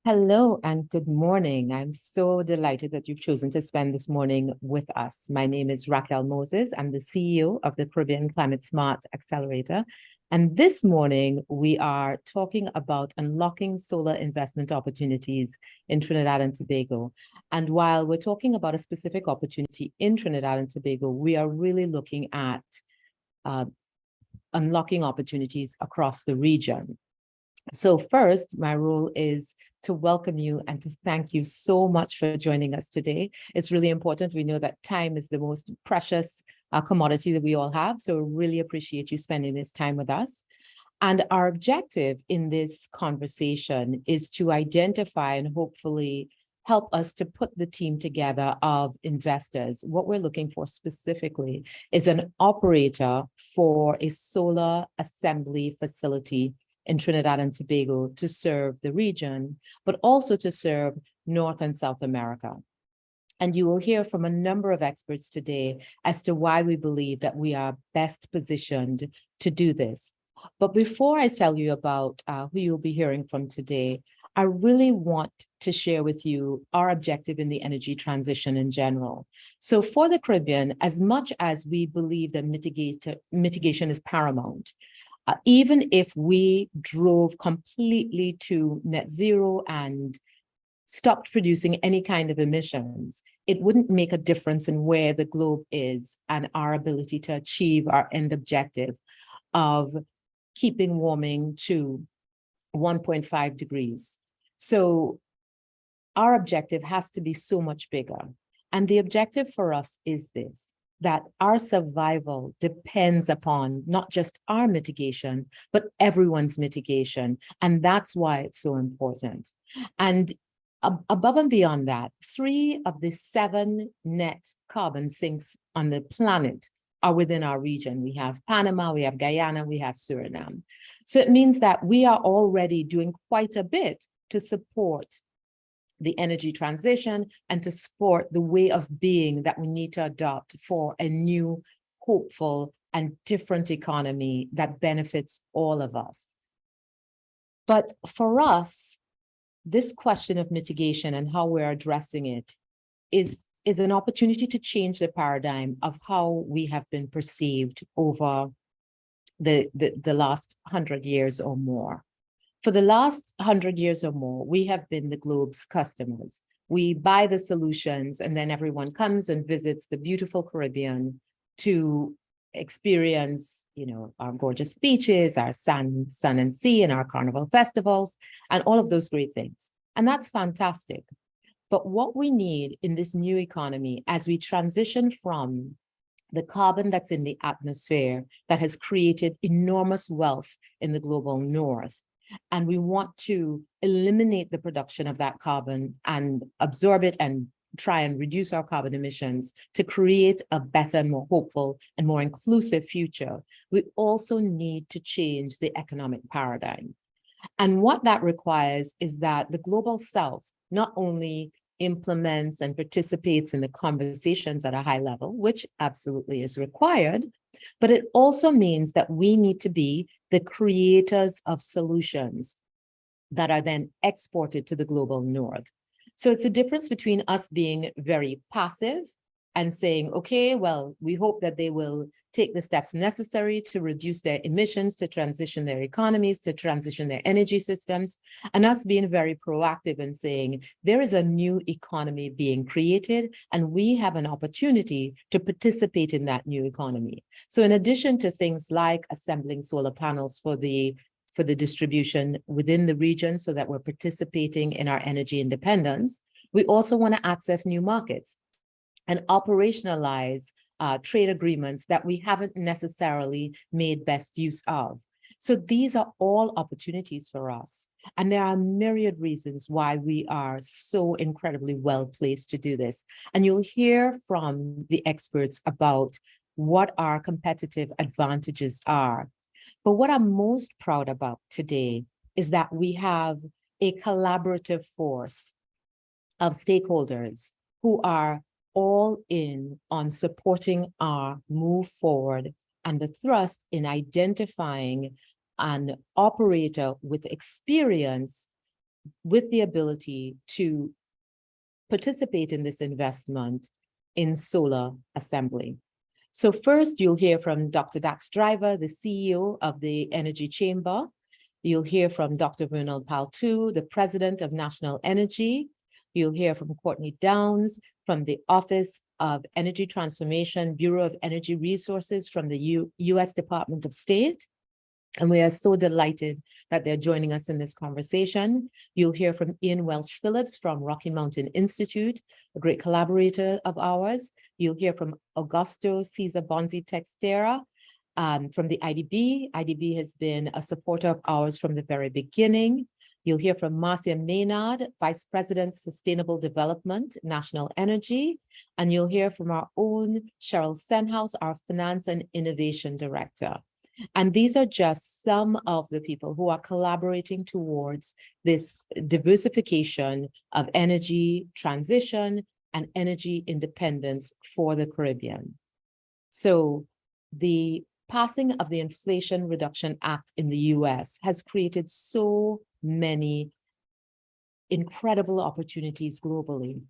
Hello and good morning. I'm so delighted that you've chosen to spend this morning with us. My name is Raquel Moses. I'm the CEO of the Caribbean Climate Smart Accelerator. And this morning, we are talking about unlocking solar investment opportunities in Trinidad and Tobago. And while we're talking about a specific opportunity in Trinidad and Tobago, we are really looking at uh, unlocking opportunities across the region. So first, my role is to welcome you and to thank you so much for joining us today. It's really important. We know that time is the most precious commodity that we all have. So really appreciate you spending this time with us. And our objective in this conversation is to identify and hopefully help us to put the team together of investors. What we're looking for specifically is an operator for a solar assembly facility in Trinidad and Tobago to serve the region, but also to serve North and South America. And you will hear from a number of experts today as to why we believe that we are best positioned to do this. But before I tell you about who you'll be hearing from today, I really want to share with you our objective in the energy transition in general. So for the Caribbean, as much as we believe that mitigation is paramount, even if we drove completely to net zero and stopped producing any kind of emissions, it wouldn't make a difference in where the globe is and our ability to achieve our end objective of keeping warming to 1.5 degrees. So our objective has to be so much bigger. And the objective for us is this: that our survival depends upon not just our mitigation, but everyone's mitigation. And that's why it's so important. And above and beyond that, 3 of the 7 net carbon sinks on the planet are within our region. We have Panama, we have Guyana, we have Suriname. So it means that we are already doing quite a bit to support the energy transition and to support the way of being that we need to adopt for a new, hopeful, and different economy that benefits all of us. But for us, this question of mitigation and how we're addressing it is an opportunity to change the paradigm of how we have been perceived over the last 100 years or more. For the last 100 years or more, we have been the globe's customers. We buy the solutions, and then everyone comes and visits the beautiful Caribbean to experience, our gorgeous beaches, our sun and sea, and our carnival festivals, and all of those great things. And that's fantastic. But what we need in this new economy, as we transition from the carbon that's in the atmosphere that has created enormous wealth in the global north, and we want to eliminate the production of that carbon and absorb it and try and reduce our carbon emissions to create a better and more hopeful and more inclusive future, we also need to change the economic paradigm. And what that requires is that the global south not only implements and participates in the conversations at a high level, which absolutely is required, but it also means that we need to be the creators of solutions that are then exported to the global north. So it's a difference between us being very passive and saying, okay, well, we hope that they will take the steps necessary to reduce their emissions, to transition their economies, to transition their energy systems, and us being very proactive and saying, there is a new economy being created, and we have an opportunity to participate in that new economy. So in addition to things like assembling solar panels for the distribution within the region so that we're participating in our energy independence, we also want to access new markets and operationalize trade agreements that we haven't necessarily made best use of. So these are all opportunities for us. And there are myriad reasons why we are so incredibly well placed to do this. And you'll hear from the experts about what our competitive advantages are. But what I'm most proud about today is that we have a collaborative force of stakeholders who are all in on supporting our move forward and the thrust in identifying an operator with experience with the ability to participate in this investment in solar assembly. So first, you'll hear from Dr. Dax Driver, the CEO of the Energy Chamber. You'll hear from Dr. Vernal Paltou, the President of National Energy. You'll hear from Courtney Downs from the Office of Energy Transformation, Bureau of Energy Resources from the U.S. Department of State. And we are so delighted that they're joining us in this conversation. You'll hear from Ian Welch Phillips from Rocky Mountain Institute, a great collaborator of ours. You'll hear from Augusto Cesar Bonzi Textera from the IDB. IDB has been a supporter of ours from the very beginning. You'll hear from Marcia Maynard, Vice President, Sustainable Development, National Energy. And you'll hear from our own Cheryl Senhouse, our Finance and Innovation Director. And these are just some of the people who are collaborating towards this diversification of energy transition and energy independence for the Caribbean. So the passing of the Inflation Reduction Act in the US has created so many incredible opportunities globally.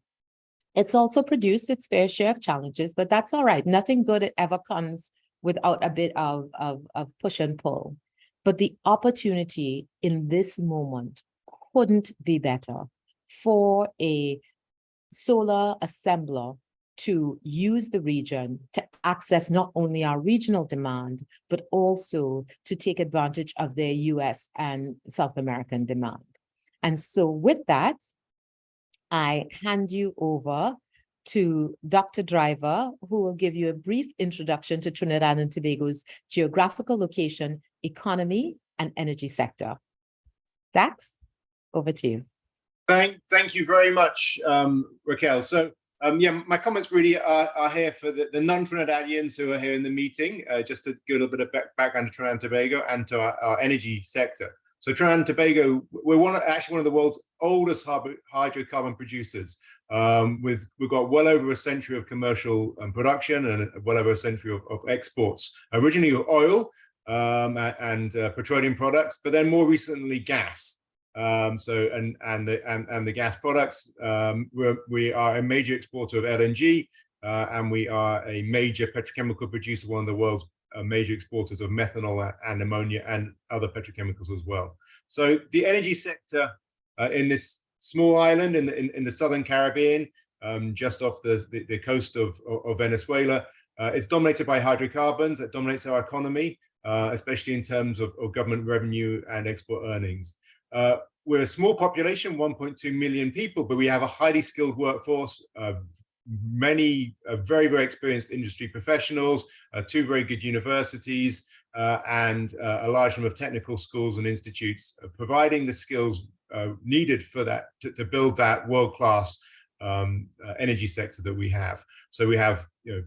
It's also produced its fair share of challenges, but that's all right. Nothing good ever comes without a bit of push and pull. But the opportunity in this moment couldn't be better for a solar assembler to use the region to access not only our regional demand, but also to take advantage of their US and South American demand. And so with that, I hand you over to Dr. Driver, who will give you a brief introduction to Trinidad and Tobago's geographical location, economy, and energy sector. Dax, over to you. Thank you very much, Raquel. So, yeah, my comments really are here for the non-Trinidadians who are here in the meeting, just to give a little bit of background to Trinidad and Tobago and to our energy sector. So Trinidad and Tobago, we're actually one of the world's oldest hydrocarbon producers. We've got well over a century of commercial production and well over a century of exports. Originally oil and petroleum products, but then more recently gas. And the gas products. We are a major exporter of LNG, and we are a major petrochemical producer, one of the world's major exporters of methanol and ammonia and other petrochemicals as well. So the energy sector in this small island in the southern Caribbean, just off the coast of Venezuela, it's dominated by hydrocarbons. It dominates our economy, especially in terms of government revenue and export earnings. We're a small population, 1.2 million people, but we have a highly skilled workforce, many very, very experienced industry professionals, 2 very good universities, and a large number of technical schools and institutes, providing the skills needed for that to build that world-class energy sector that we have. So we have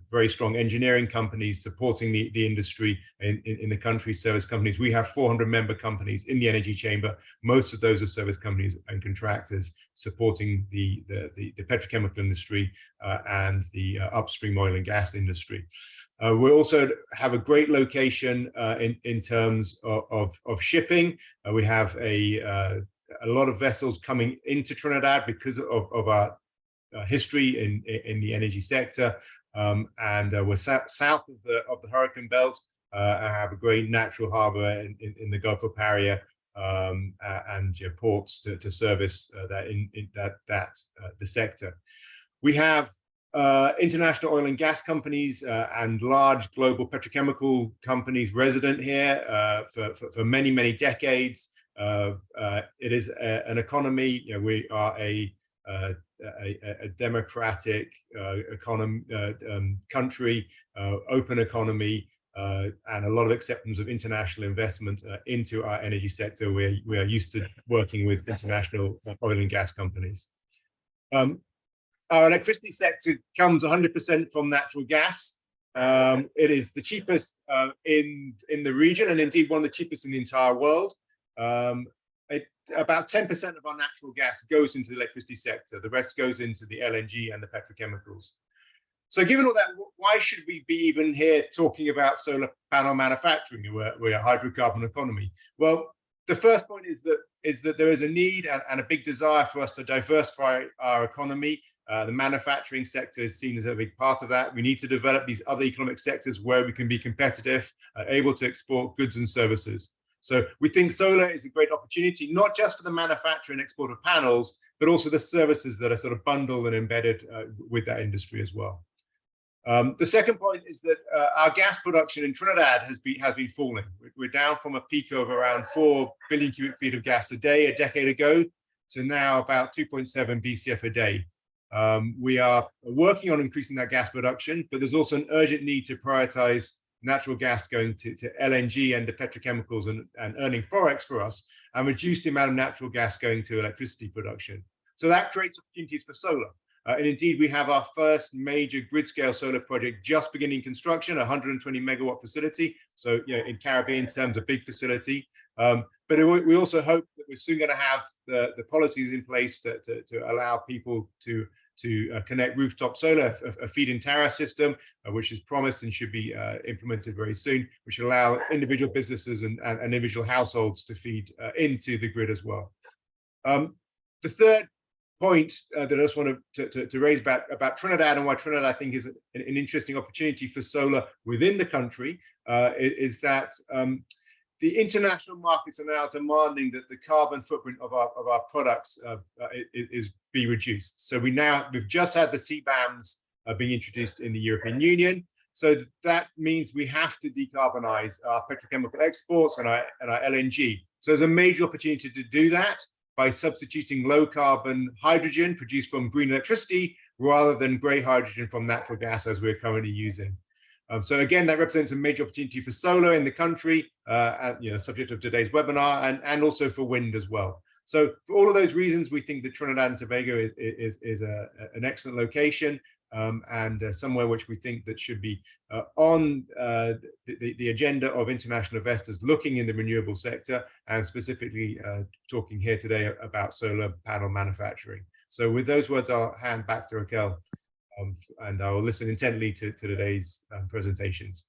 very strong engineering companies supporting the industry in the country, service companies. We have 400 member companies in the Energy Chamber. Most of those are service companies and contractors supporting the petrochemical industry and the upstream oil and gas industry. We also have a great location in terms of shipping. We have a lot of vessels coming into Trinidad because of our history in the energy sector, and we're south of the hurricane belt. I have a great natural harbor in the Gulf of Paria, and ports to service the sector. We have international oil and gas companies and large global petrochemical companies resident here for many, many decades. It is an economy. We are a democratic country, open economy, and a lot of acceptance of international investment into our energy sector. We are used to working with international oil and gas companies. Our electricity sector comes 100% from natural gas. It is the cheapest in the region, and indeed one of the cheapest in the entire world. About 10% of our natural gas goes into the electricity sector. The rest goes into the LNG and the petrochemicals. So given all that, why should we be even here talking about solar panel manufacturing? We're a hydrocarbon economy. Well, the first point is that there is a need and a big desire for us to diversify our economy. The manufacturing sector is seen as a big part of that. We need to develop these other economic sectors where we can be competitive, able to export goods and services. So we think solar is a great opportunity, not just for the manufacture and export of panels, but also the services that are sort of bundled and embedded with that industry as well. The second point is that our gas production in Trinidad has been falling. We're down from a peak of around 4 billion cubic feet of gas a day a decade ago to now about 2.7 BCF a day. We are working on increasing that gas production, but there's also an urgent need to prioritize natural gas going to LNG and the petrochemicals and earning forex for us, and reduce the amount of natural gas going to electricity production. So that creates opportunities for solar. And indeed, we have our first major grid-scale solar project just beginning construction, a 120 megawatt facility. So, in Caribbean terms, a big facility. But we also hope that we're soon going to have the policies in place to allow people to connect rooftop solar, a feed-in tariff system, which is promised and should be implemented very soon, which will allow individual businesses and individual households to feed into the grid as well. The third point that I just want to raise about Trinidad, and why Trinidad I think is an interesting opportunity for solar within the country, is that the international markets are now demanding that the carbon footprint of our products be reduced. So we've just had the CBAMs being introduced in the European Union. So that means we have to decarbonize our petrochemical exports and our LNG. So there's a major opportunity to do that by substituting low carbon hydrogen produced from green electricity rather than gray hydrogen from natural gas as we're currently using. So again, that represents a major opportunity for solar in the country, subject of today's webinar, and also for wind as well. So for all of those reasons, we think that Trinidad and Tobago is an excellent location, and somewhere which we think that should be on the agenda of international investors looking in the renewable sector, and specifically talking here today about solar panel manufacturing. So with those words, I'll hand back to Raquel, and I will listen intently to today's presentations.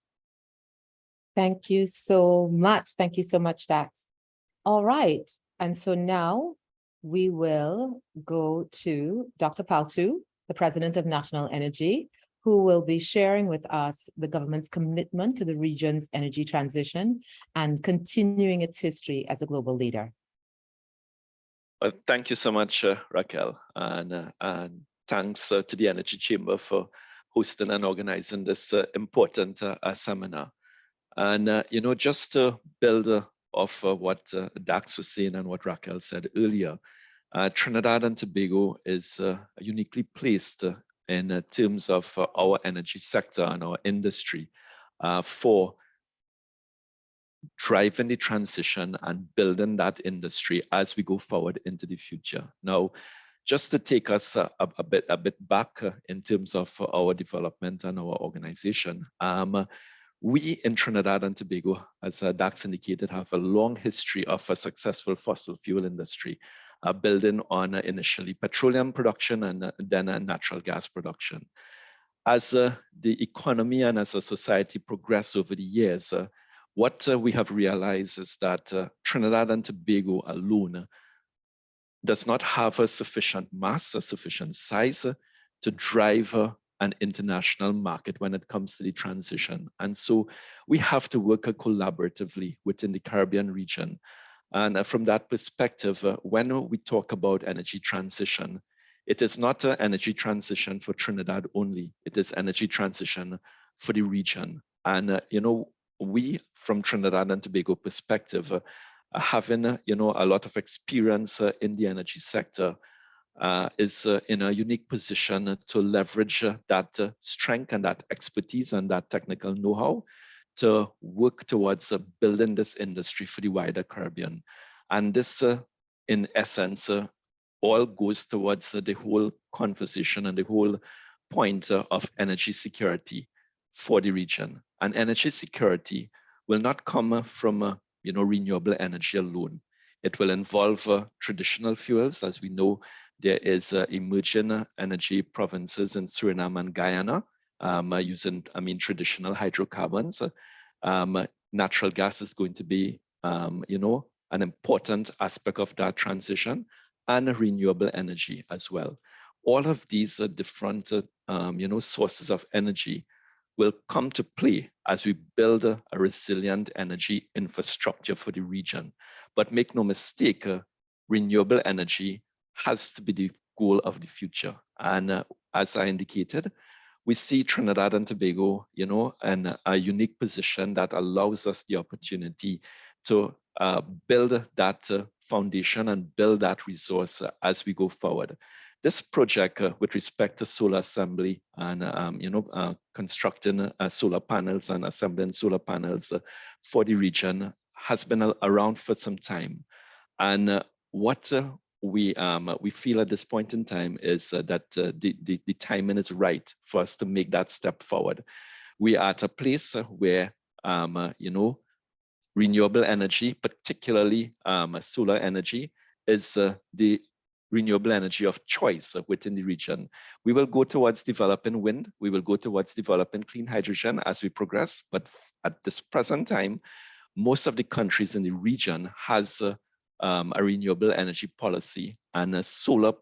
Thank you so much. Thank you so much, Dax. All right. And so now we will go to Dr. Paltu, the President of National Energy, who will be sharing with us the government's commitment to the region's energy transition and continuing its history as a global leader. Thank you so much, Raquel, and thanks to the Energy Chamber for hosting and organizing this important seminar. And, just to build off what Dax was saying and what Raquel said earlier, Trinidad and Tobago is uniquely placed in terms of our energy sector and our industry for driving the transition and building that industry as we go forward into the future. Now, just to take us a bit back in terms of our development and our organization, we in Trinidad and Tobago, as Dax indicated, have a long history of a successful fossil fuel industry, building on initially petroleum production and then natural gas production. As the economy and as a society progress over the years, what we have realized is that Trinidad and Tobago alone does not have a sufficient mass, a sufficient size to drive an international market when it comes to the transition. And so we have to work collaboratively within the Caribbean region. And from that perspective, when we talk about energy transition, it is not an energy transition for Trinidad only, it is energy transition for the region. And, we from Trinidad and Tobago perspective, having, a lot of experience in the energy sector, is in a unique position to leverage that strength and that expertise and that technical know-how to work towards building this industry for the wider Caribbean. And this, in essence, all goes towards the whole conversation and the whole point of energy security for the region. And energy security will not come from renewable energy alone. It will involve traditional fuels. As we know, there is emerging energy provinces in Suriname and Guyana using, traditional hydrocarbons. Natural gas is going to be, an important aspect of that transition, and renewable energy as well. All of these different sources of energy will come to play as we build a resilient energy infrastructure for the region. But make no mistake, renewable energy has to be the goal of the future. And as I indicated, we see Trinidad and Tobago, in a unique position that allows us the opportunity to build that foundation and build that resource as we go forward. This project with respect to solar assembly and constructing solar panels and assembling solar panels for the region has been around for some time. And what we feel at this point in time is that the timing is right for us to make that step forward. We are at a place where renewable energy, particularly solar energy, is the renewable energy of choice within the region. We will go towards developing wind. We will go towards developing clean hydrogen as we progress. But at this present time, most of the countries in the region has a renewable energy policy, and solar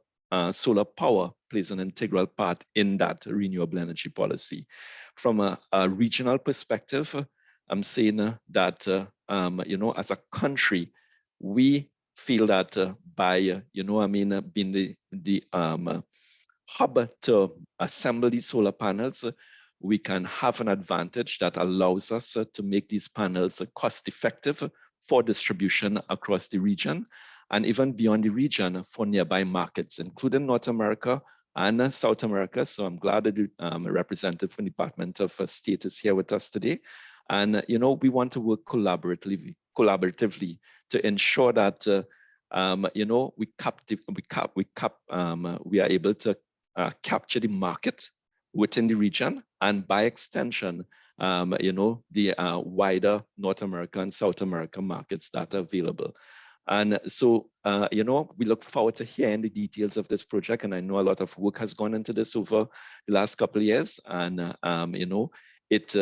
power plays an integral part in that renewable energy policy. From a regional perspective, I'm saying that as a country, we feel that by being the hub to assemble these solar panels, we can have an advantage that allows us to make these panels cost effective for distribution across the region and even beyond the region for nearby markets, including North America and South America. So I'm glad that a representative from the Department of State is here with us today. And we want to work collaboratively to ensure that we are able to capture the market within the region, and by extension, the wider North America and South America markets that are available. And so, we look forward to hearing the details of this project. And I know a lot of work has gone into this over the last couple of years. And, it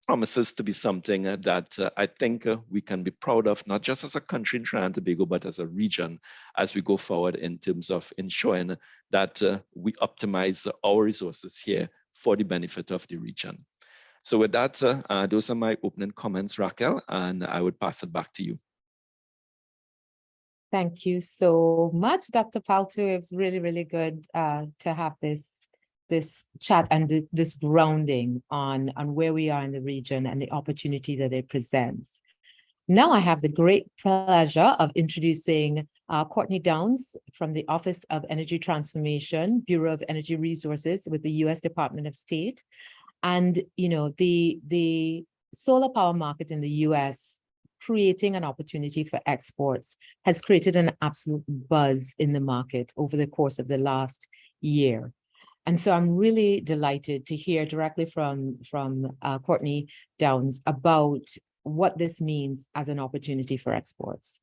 promises to be something that I think we can be proud of, not just as a country in Trinidad and Tobago, but as a region as we go forward in terms of ensuring that we optimize our resources here for the benefit of the region. So with that, those are my opening comments, Raquel, and I would pass it back to you. Thank you so much, Dr. Palto. It was really, really good to have this chat and this grounding on where we are in the region and the opportunity that it presents. Now I have the great pleasure of introducing Courtney Downs from the Office of Energy Transformation, Bureau of Energy Resources with the U.S. Department of State. And, the solar power market in the U.S. creating an opportunity for exports has created an absolute buzz in the market over the course of the last year. And so I'm really delighted to hear directly from Courtney Downs about what this means as an opportunity for exports.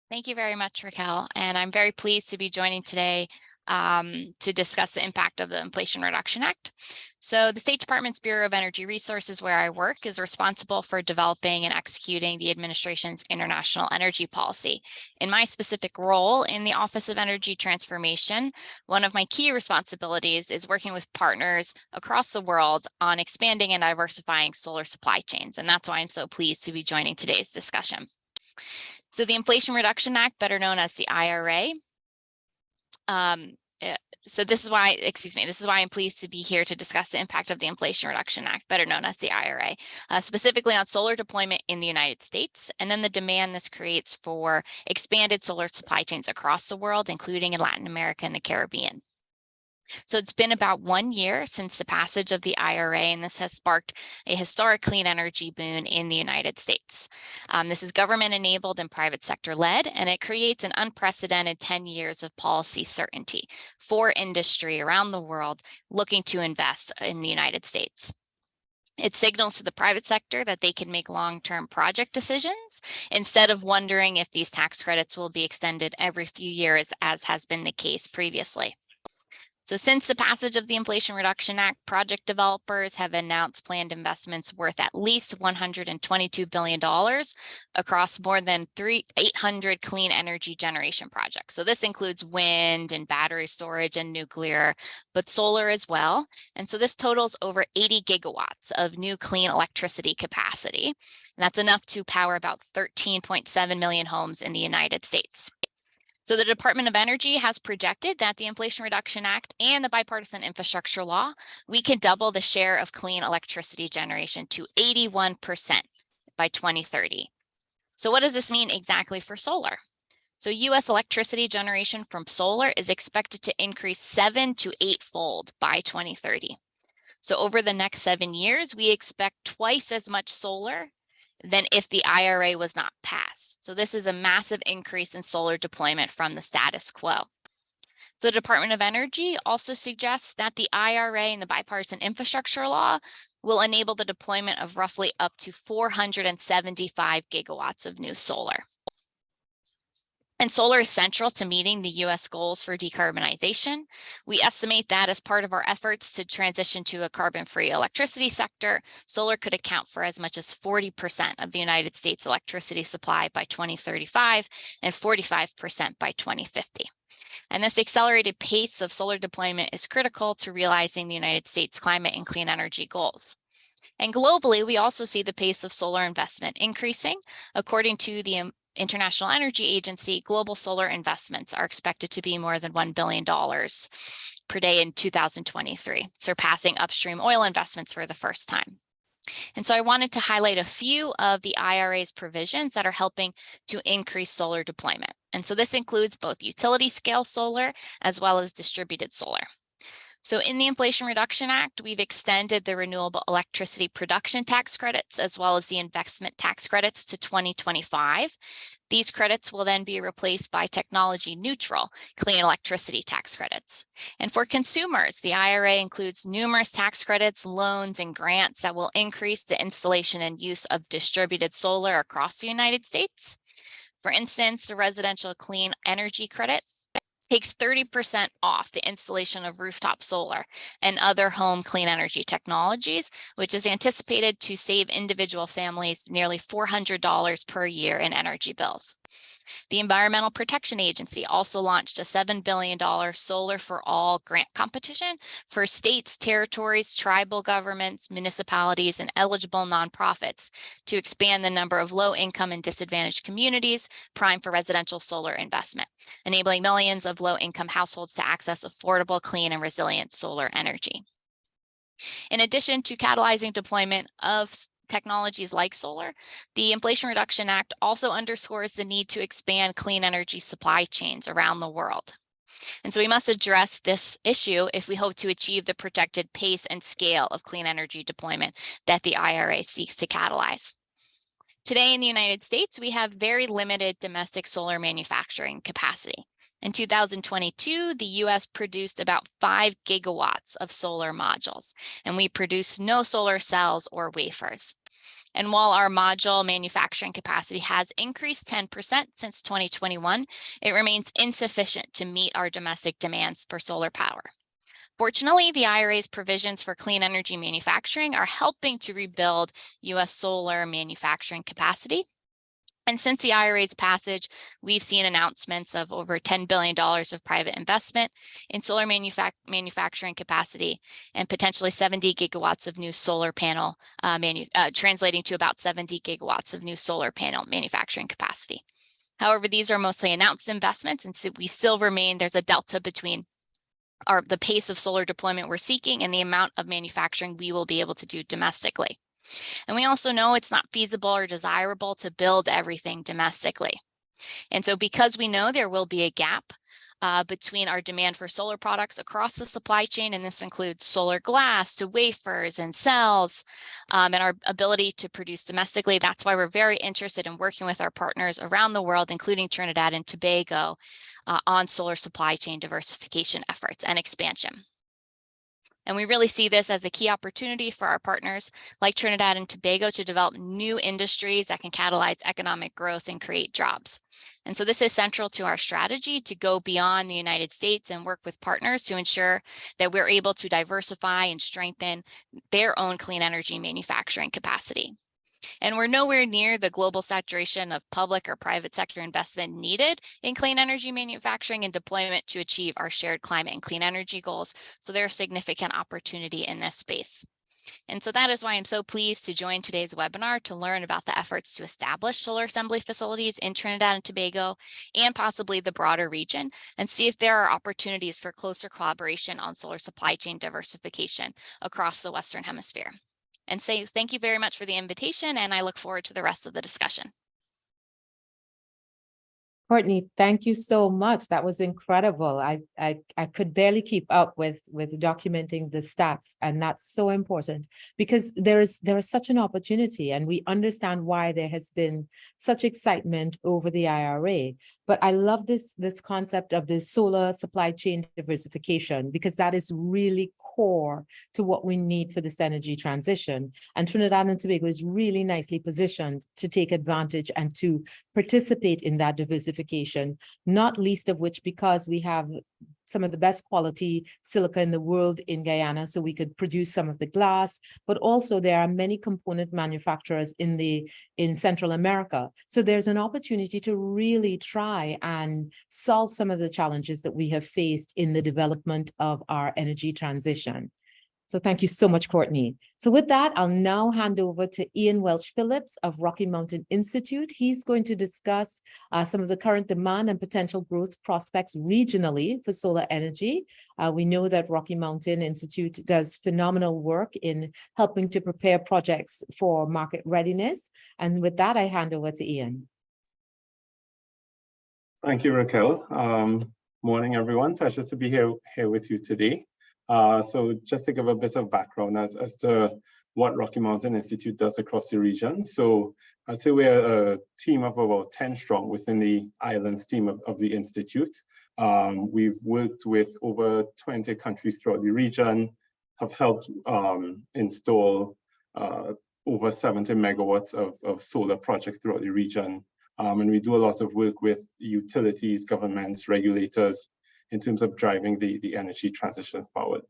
Thank you very much, Raquel. And I'm very pleased to be joining today to discuss the impact of the Inflation Reduction Act. So the State Department's Bureau of Energy Resources, where I work, is responsible for developing and executing the administration's international energy policy. In my specific role in the Office of Energy Transformation, one of my key responsibilities is working with partners across the world on expanding and diversifying solar supply chains. And that's why I'm so pleased to be joining today's discussion. So the Inflation Reduction Act, better known as the IRA, this is why I'm pleased to be here to discuss the impact of the Inflation Reduction Act, better known as the IRA, specifically on solar deployment in the United States, and then the demand this creates for expanded solar supply chains across the world, including in Latin America and the Caribbean. So it's been about 1 year since the passage of the IRA, and this has sparked a historic clean energy boom in the United States. This is government enabled and private sector led, and it creates an unprecedented 10 years of policy certainty for industry around the world looking to invest in the United States. It signals to the private sector that they can make long-term project decisions instead of wondering if these tax credits will be extended every few years, as has been the case previously. So since the passage of the Inflation Reduction Act, project developers have announced planned investments worth at least $122 billion across more than 800 clean energy generation projects. So this includes wind and battery storage and nuclear, but solar as well. And so this totals over 80 gigawatts of new clean electricity capacity. And that's enough to power about 13.7 million homes in the United States. So the Department of Energy has projected that the Inflation Reduction Act and the bipartisan infrastructure law, we can double the share of clean electricity generation to 81% by 2030. So what does this mean exactly for solar? So US electricity generation from solar is expected to increase 7 to 8-fold by 2030. So over the next 7 years, we expect twice as much solar than if the IRA was not passed. So this is a massive increase in solar deployment from the status quo. So the Department of Energy also suggests that the IRA and the bipartisan infrastructure law will enable the deployment of roughly up to 475 gigawatts of new solar. And solar is central to meeting the US goals for decarbonization. We estimate that as part of our efforts to transition to a carbon-free electricity sector, solar could account for as much as 40% of the United States electricity supply by 2035 and 45% by 2050. And this accelerated pace of solar deployment is critical to realizing the United States climate and clean energy goals. And globally, we also see the pace of solar investment increasing. According to the International Energy Agency, global solar investments are expected to be more than $1 billion per day in 2023, surpassing upstream oil investments for the first time. And so I wanted to highlight a few of the IRA's provisions that are helping to increase solar deployment. And so this includes both utility scale solar as well as distributed solar. So in the Inflation Reduction Act, we've extended the renewable electricity production tax credits as well as the investment tax credits to 2025. These credits will then be replaced by technology neutral clean electricity tax credits. And for consumers, the IRA includes numerous tax credits, loans, and grants that will increase the installation and use of distributed solar across the United States. For instance, the residential clean energy credit takes 30% off the installation of rooftop solar and other home clean energy technologies, which is anticipated to save individual families nearly $400 per year in energy bills. The Environmental Protection Agency also launched a $7 billion Solar for All grant competition for states, territories, tribal governments, municipalities, and eligible nonprofits to expand the number of low-income and disadvantaged communities primed for residential solar investment, enabling millions of low-income households to access affordable, clean, and resilient solar energy. In addition to catalyzing deployment of technologies like solar, the Inflation Reduction Act also underscores the need to expand clean energy supply chains around the world. And so we must address this issue if we hope to achieve the projected pace and scale of clean energy deployment that the IRA seeks to catalyze. Today in the United States, we have very limited domestic solar manufacturing capacity. In 2022, the US produced about 5 gigawatts of solar modules, and we produced no solar cells or wafers. And while our module manufacturing capacity has increased 10% since 2021, it remains insufficient to meet our domestic demands for solar power. Fortunately, the IRA's provisions for clean energy manufacturing are helping to rebuild US solar manufacturing capacity. And since the IRA's passage, we've seen announcements of over $10 billion of private investment in solar manufacturing capacity and potentially 70 gigawatts of new solar panel, translating to about 70 gigawatts of new solar panel manufacturing capacity. However, these are mostly announced investments, and so there's a delta between the pace of solar deployment we're seeking and the amount of manufacturing we will be able to do domestically. And we also know it's not feasible or desirable to build everything domestically. And so because we know there will be a gap between our demand for solar products across the supply chain, and this includes solar glass to wafers and cells, and our ability to produce domestically, that's why we're very interested in working with our partners around the world, including Trinidad and Tobago, on solar supply chain diversification efforts and expansion. And we really see this as a key opportunity for our partners like Trinidad and Tobago to develop new industries that can catalyze economic growth and create jobs. And so this is central to our strategy to go beyond the United States and work with partners to ensure that we're able to diversify and strengthen their own clean energy manufacturing capacity. And we're nowhere near the global saturation of public or private sector investment needed in clean energy manufacturing and deployment to achieve our shared climate and clean energy goals. So there's significant opportunity in this space. And so that is why I'm so pleased to join today's webinar to learn about the efforts to establish solar assembly facilities in Trinidad and Tobago and possibly the broader region, and see if there are opportunities for closer collaboration on solar supply chain diversification across the Western Hemisphere. And say thank you very much for the invitation, and I look forward to the rest of the discussion. Courtney, thank you so much. That was incredible. I could barely keep up with documenting the stats, and that's so important because there is such an opportunity, and we understand why there has been such excitement over the IRA. But I love this concept of the solar supply chain diversification, because that is really core to what we need for this energy transition. And Trinidad and Tobago is really nicely positioned to take advantage and to participate in that diversification, not least of which because we have some of the best quality silica in the world in Guyana, so we could produce some of the glass, but also there are many component manufacturers in Central America. So there's an opportunity to really try and solve some of the challenges that we have faced in the development of our energy transition. So thank you so much, Courtney. So with that, I'll now hand over to Ian Welch-Phillips of Rocky Mountain Institute. He's going to discuss some of the current demand and potential growth prospects regionally for solar energy. We know that Rocky Mountain Institute does phenomenal work in helping to prepare projects for market readiness. And with that, I hand over to Ian. Thank you, Raquel. Morning, everyone. Pleasure to be here with you today. So just to give a bit of background as to what Rocky Mountain Institute does across the region. So I'd say we're a team of about 10 strong within the islands team of the Institute. We've worked with over 20 countries throughout the region, have helped install over 70 megawatts of solar projects throughout the region. And we do a lot of work with utilities, governments, regulators, in terms of driving the energy transition forward.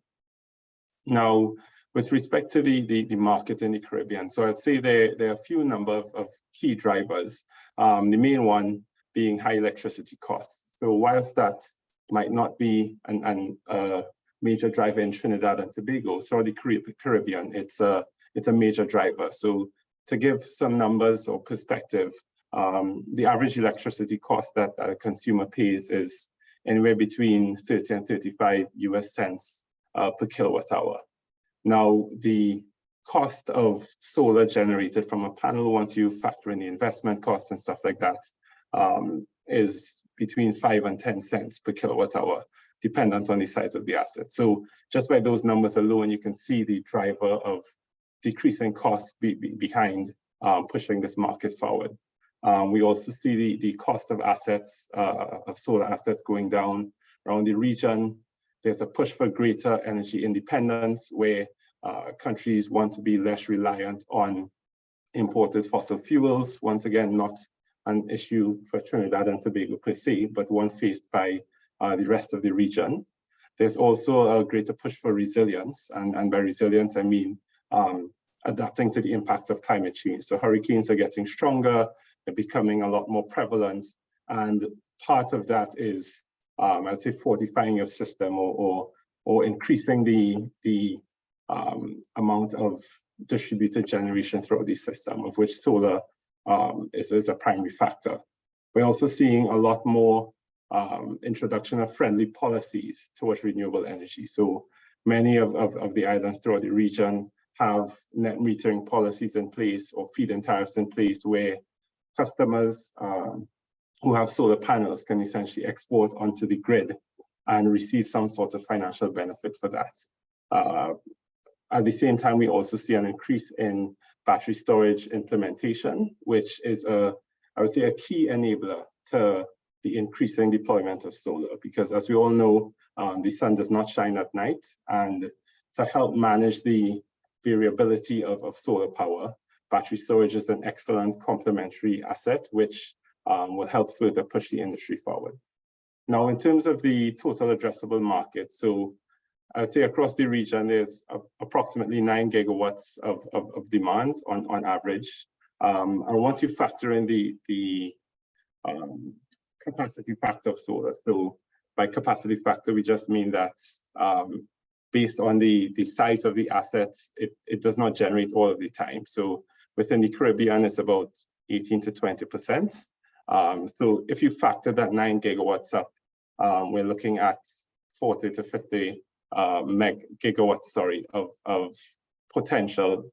Now, with respect to the market in the Caribbean, so I'd say there are a few number of key drivers, the main one being high electricity costs. So whilst that might not be a major driver in Trinidad and Tobago, throughout the Caribbean, it's a major driver. So to give some numbers or perspective, the average electricity cost that a consumer pays is anywhere between 30 and 35 US cents per kilowatt hour. Now, the cost of solar generated from a panel, once you factor in the investment costs and stuff like that, is between 5 and 10 cents per kilowatt hour, dependent on the size of the asset. So just by those numbers alone, you can see the driver of decreasing costs behind pushing this market forward. We also see the cost of assets, of solar assets going down around the region. There's a push for greater energy independence where countries want to be less reliant on imported fossil fuels. Once again, not an issue for Trinidad and Tobago per se, but one faced by the rest of the region. There's also a greater push for resilience, and by resilience, I mean adapting to the impacts of climate change. So hurricanes are getting stronger, they're becoming a lot more prevalent, and part of that is, I'd say, fortifying your system or increasing the amount of distributed generation throughout the system, of which solar is a primary factor. We're also seeing a lot more introduction of friendly policies towards renewable energy. So many of the islands throughout the region have net metering policies in place or feed-in tariffs in place where customers who have solar panels can essentially export onto the grid and receive some sort of financial benefit for that. At the same time, we also see an increase in battery storage implementation, which is I would say, a key enabler to the increasing deployment of solar, because as we all know, the sun does not shine at night, and to help manage the variability of solar power, battery storage is an excellent complementary asset, which will help further push the industry forward. Now, in terms of the total addressable market, so I'd say across the region, there's approximately 9 gigawatts of demand on average. And once you factor in the capacity factor of solar, so by capacity factor, we just mean that based on the size of the assets, it does not generate all of the time. So within the Caribbean, it's about 18 to 20%. So if you factor that 9 gigawatts up, we're looking at 40 to 50 gigawatts, of potential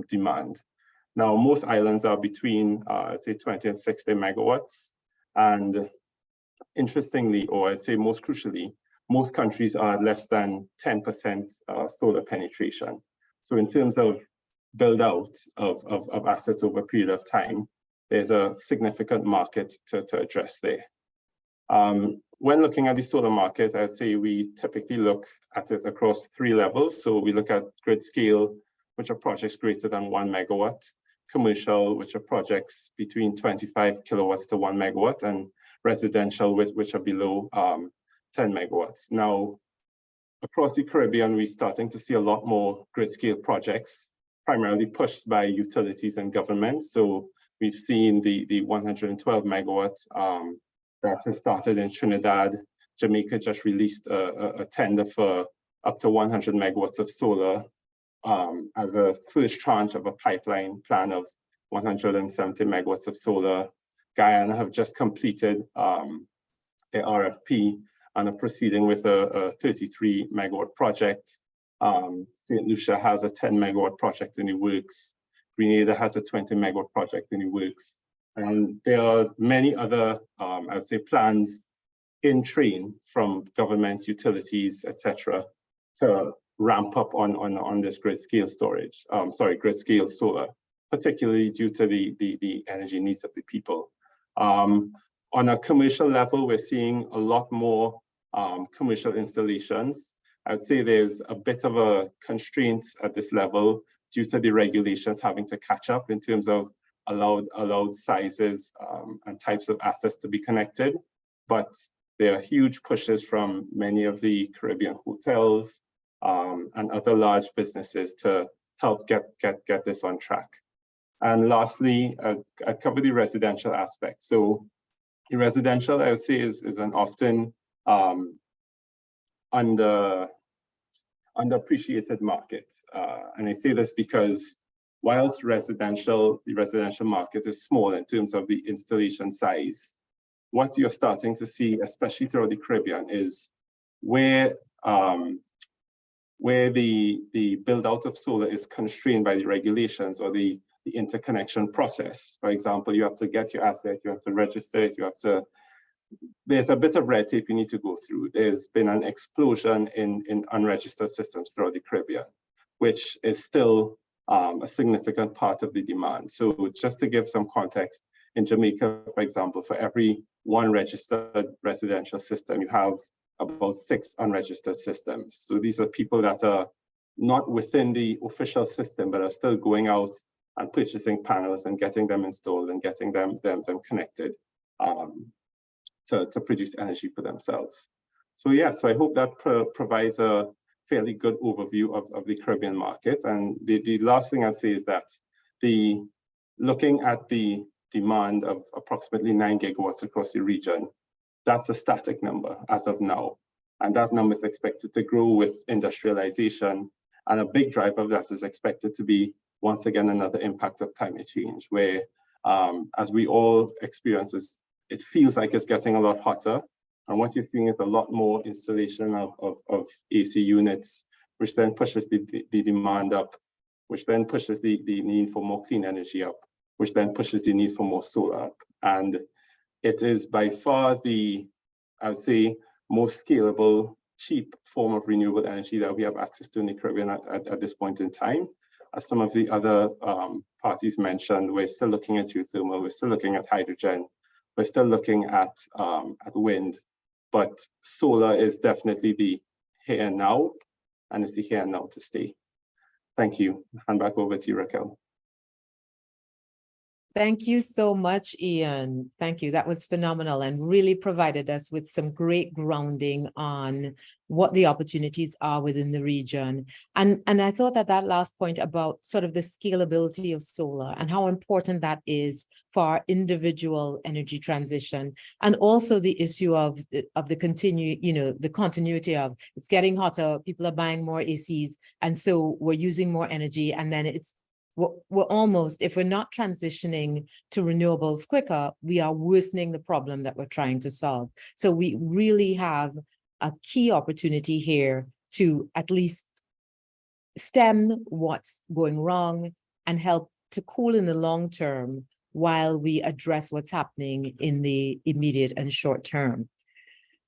demand. Now, most islands are between, I'd say 20 and 60 megawatts. And interestingly, or I'd say most crucially, most countries are less than 10% solar penetration. So in terms of build out of assets over a period of time, there's a significant market to address there. When looking at the solar market, I'd say we typically look at it across 3 levels. So we look at grid scale, which are projects greater than 1 megawatt, commercial, which are projects between 25 kilowatts to 1 megawatt, and residential, which are below 10 megawatts. Now, across the Caribbean, we're starting to see a lot more grid scale projects, primarily pushed by utilities and government. So we've seen the 112 megawatt that has started in Trinidad. Jamaica just released a tender for up to 100 megawatts of solar as a first tranche of a pipeline plan of 170 megawatts of solar. Guyana have just completed their RFP and are proceeding with a 33 megawatt project. St. Lucia has a 10 megawatt project in the works. Grenada has a 20 megawatt project in the works. And there are many other, I would say, plans in train from governments, utilities, etc., to ramp up on this grid scale storage. Grid scale solar, particularly due to the energy needs of the people. On a commercial level, we're seeing a lot more commercial installations. I'd say there's a bit of a constraint at this level due to the regulations having to catch up in terms of allowed sizes and types of assets to be connected. But there are huge pushes from many of the Caribbean hotels and other large businesses to help get this on track. And lastly, I'd cover the residential aspect. So the residential, I would say, is an often underappreciated market. And I say this because whilst the residential market is small in terms of the installation size, what you're starting to see, especially throughout the Caribbean, is where the build out of solar is constrained by the regulations or the interconnection process. For example, you have to get your asset, you have to register it, there's a bit of red tape you need to go through. There's been an explosion in unregistered systems throughout the Caribbean, which is still a significant part of the demand. So just to give some context, in Jamaica, for example, for every 1 registered residential system, you have about 6 unregistered systems. So these are people that are not within the official system, but are still going out and purchasing panels and getting them installed and getting them connected to produce energy for themselves. So yeah, so I hope that provides a fairly good overview of the Caribbean market. And the last thing I'd say is that looking at the demand of approximately 9 gigawatts across the region, that's a static number as of now. And that number is expected to grow with industrialization. And a big driver of that is expected to be, once again, another impact of climate change, where as we all experience this, it feels like it's getting a lot hotter. And what you're seeing is a lot more installation of AC units, which then pushes the demand up, which then pushes the need for more clean energy up, which then pushes the need for more solar up. And it is by far the, I would say, most scalable, cheap form of renewable energy that we have access to in the Caribbean at this point in time. As some of the other parties mentioned, we're still looking at geothermal, we're still looking at hydrogen, we're still looking at wind, but solar is definitely the here and now, and it's the here and now to stay. Thank you. Hand back over to you, Raquel. Thank you so much, Ian. Thank you. That was phenomenal and really provided us with some great grounding on what the opportunities are within the region. And I thought that that last point about sort of the scalability of solar and how important that is for our individual energy transition, and also the issue of the continuity of it's getting hotter, people are buying more ACs, and so we're using more energy, and then we're almost, if we're not transitioning to renewables quicker, we are worsening the problem that we're trying to solve. So we really have a key opportunity here to at least stem what's going wrong and help to cool in the long term while we address what's happening in the immediate and short term.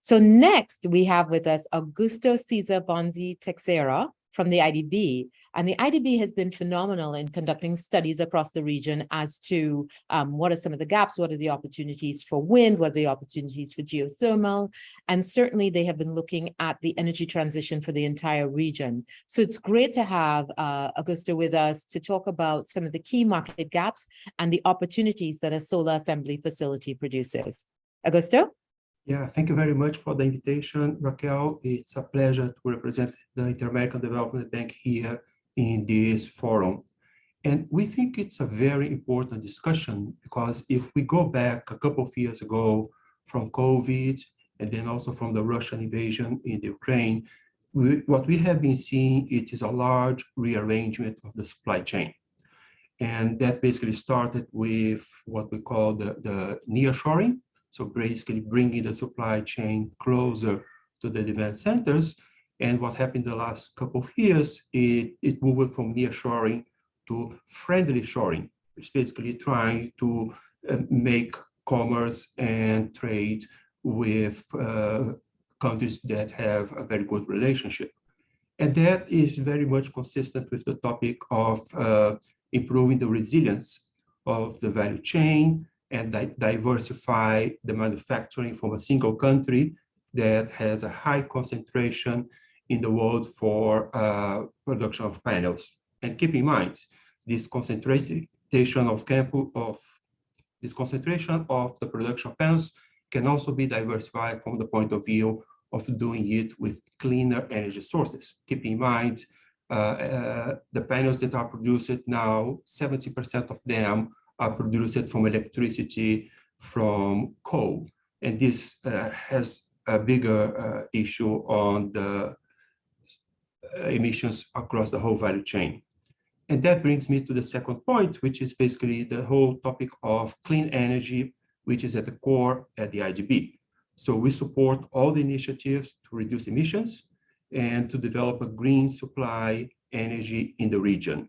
So next we have with us Augusto Cesar Bonzi Texera from the IDB. And the IDB has been phenomenal in conducting studies across the region as to what are some of the gaps, what are the opportunities for wind, what are the opportunities for geothermal, and certainly they have been looking at the energy transition for the entire region. So it's great to have Augusto with us to talk about some of the key market gaps and the opportunities that a solar assembly facility produces. Augusto? Yeah, thank you very much for the invitation, Raquel. It's a pleasure to represent the Inter-American Development Bank here in this forum. And we think it's a very important discussion because if we go back a couple of years ago from COVID and then also from the Russian invasion in the Ukraine, what we have been seeing, it is a large rearrangement of the supply chain. And that basically started with what we call the nearshoring. So basically bringing the supply chain closer to the demand centers. And what happened the last couple of years, it moved from nearshoring to friendly shoring, which is basically trying to make commerce and trade with countries that have a very good relationship. And that is very much consistent with the topic of improving the resilience of the value chain and diversify the manufacturing from a single country that has a high concentration in the world for production of panels. And keep in mind, this concentration of the production of panels can also be diversified from the point of view of doing it with cleaner energy sources. Keep in mind, the panels that are produced now, 70% of them are produced from electricity from coal. And this has a bigger issue on the emissions across the whole value chain. And that brings me to the second point, which is basically the whole topic of clean energy, which is at the core at the IDB. So we support all the initiatives to reduce emissions and to develop a green supply energy in the region.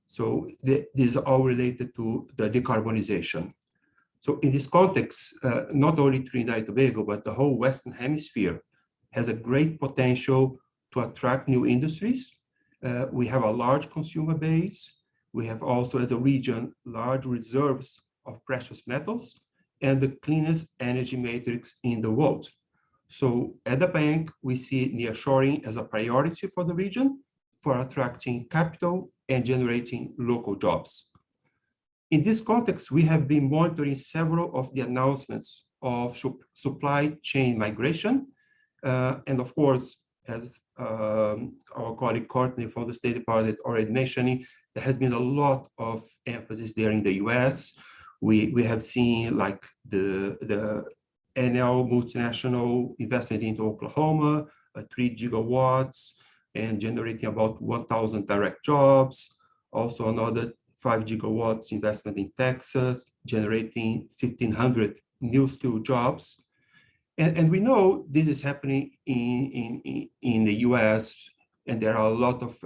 So this is all related to the decarbonization. So in this context, not only Trinidad and Tobago, but the whole Western Hemisphere has a great potential to attract new industries. We have a large consumer base. We have also, as a region, large reserves of precious metals and the cleanest energy matrix in the world. So at the bank, we see nearshoring as a priority for the region for attracting capital and generating local jobs. In this context, we have been monitoring several of the announcements of supply chain migration. And of course, as our colleague Courtney from the State Department already mentioning, there has been a lot of emphasis there in the US. We have seen like the NL multinational investment into Oklahoma, 3 gigawatts, and generating about 1,000 direct jobs. Also another 5 gigawatts investment in Texas, generating 1,500 new skilled jobs. And we know this is happening in the US, and there are a lot of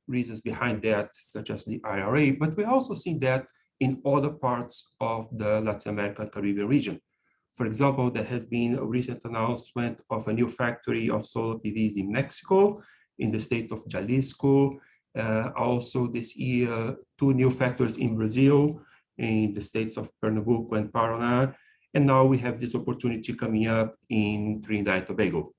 reasons behind that, such as the IRA, but we also see that in other parts of the Latin American Caribbean region. For example, there has been a recent announcement of a new factory of solar PVs in Mexico, in the state of Jalisco. Also this year, 2 new factories in Brazil, in the states of Pernambuco and Paraná. And now we have this opportunity coming up in Trinidad and Tobago.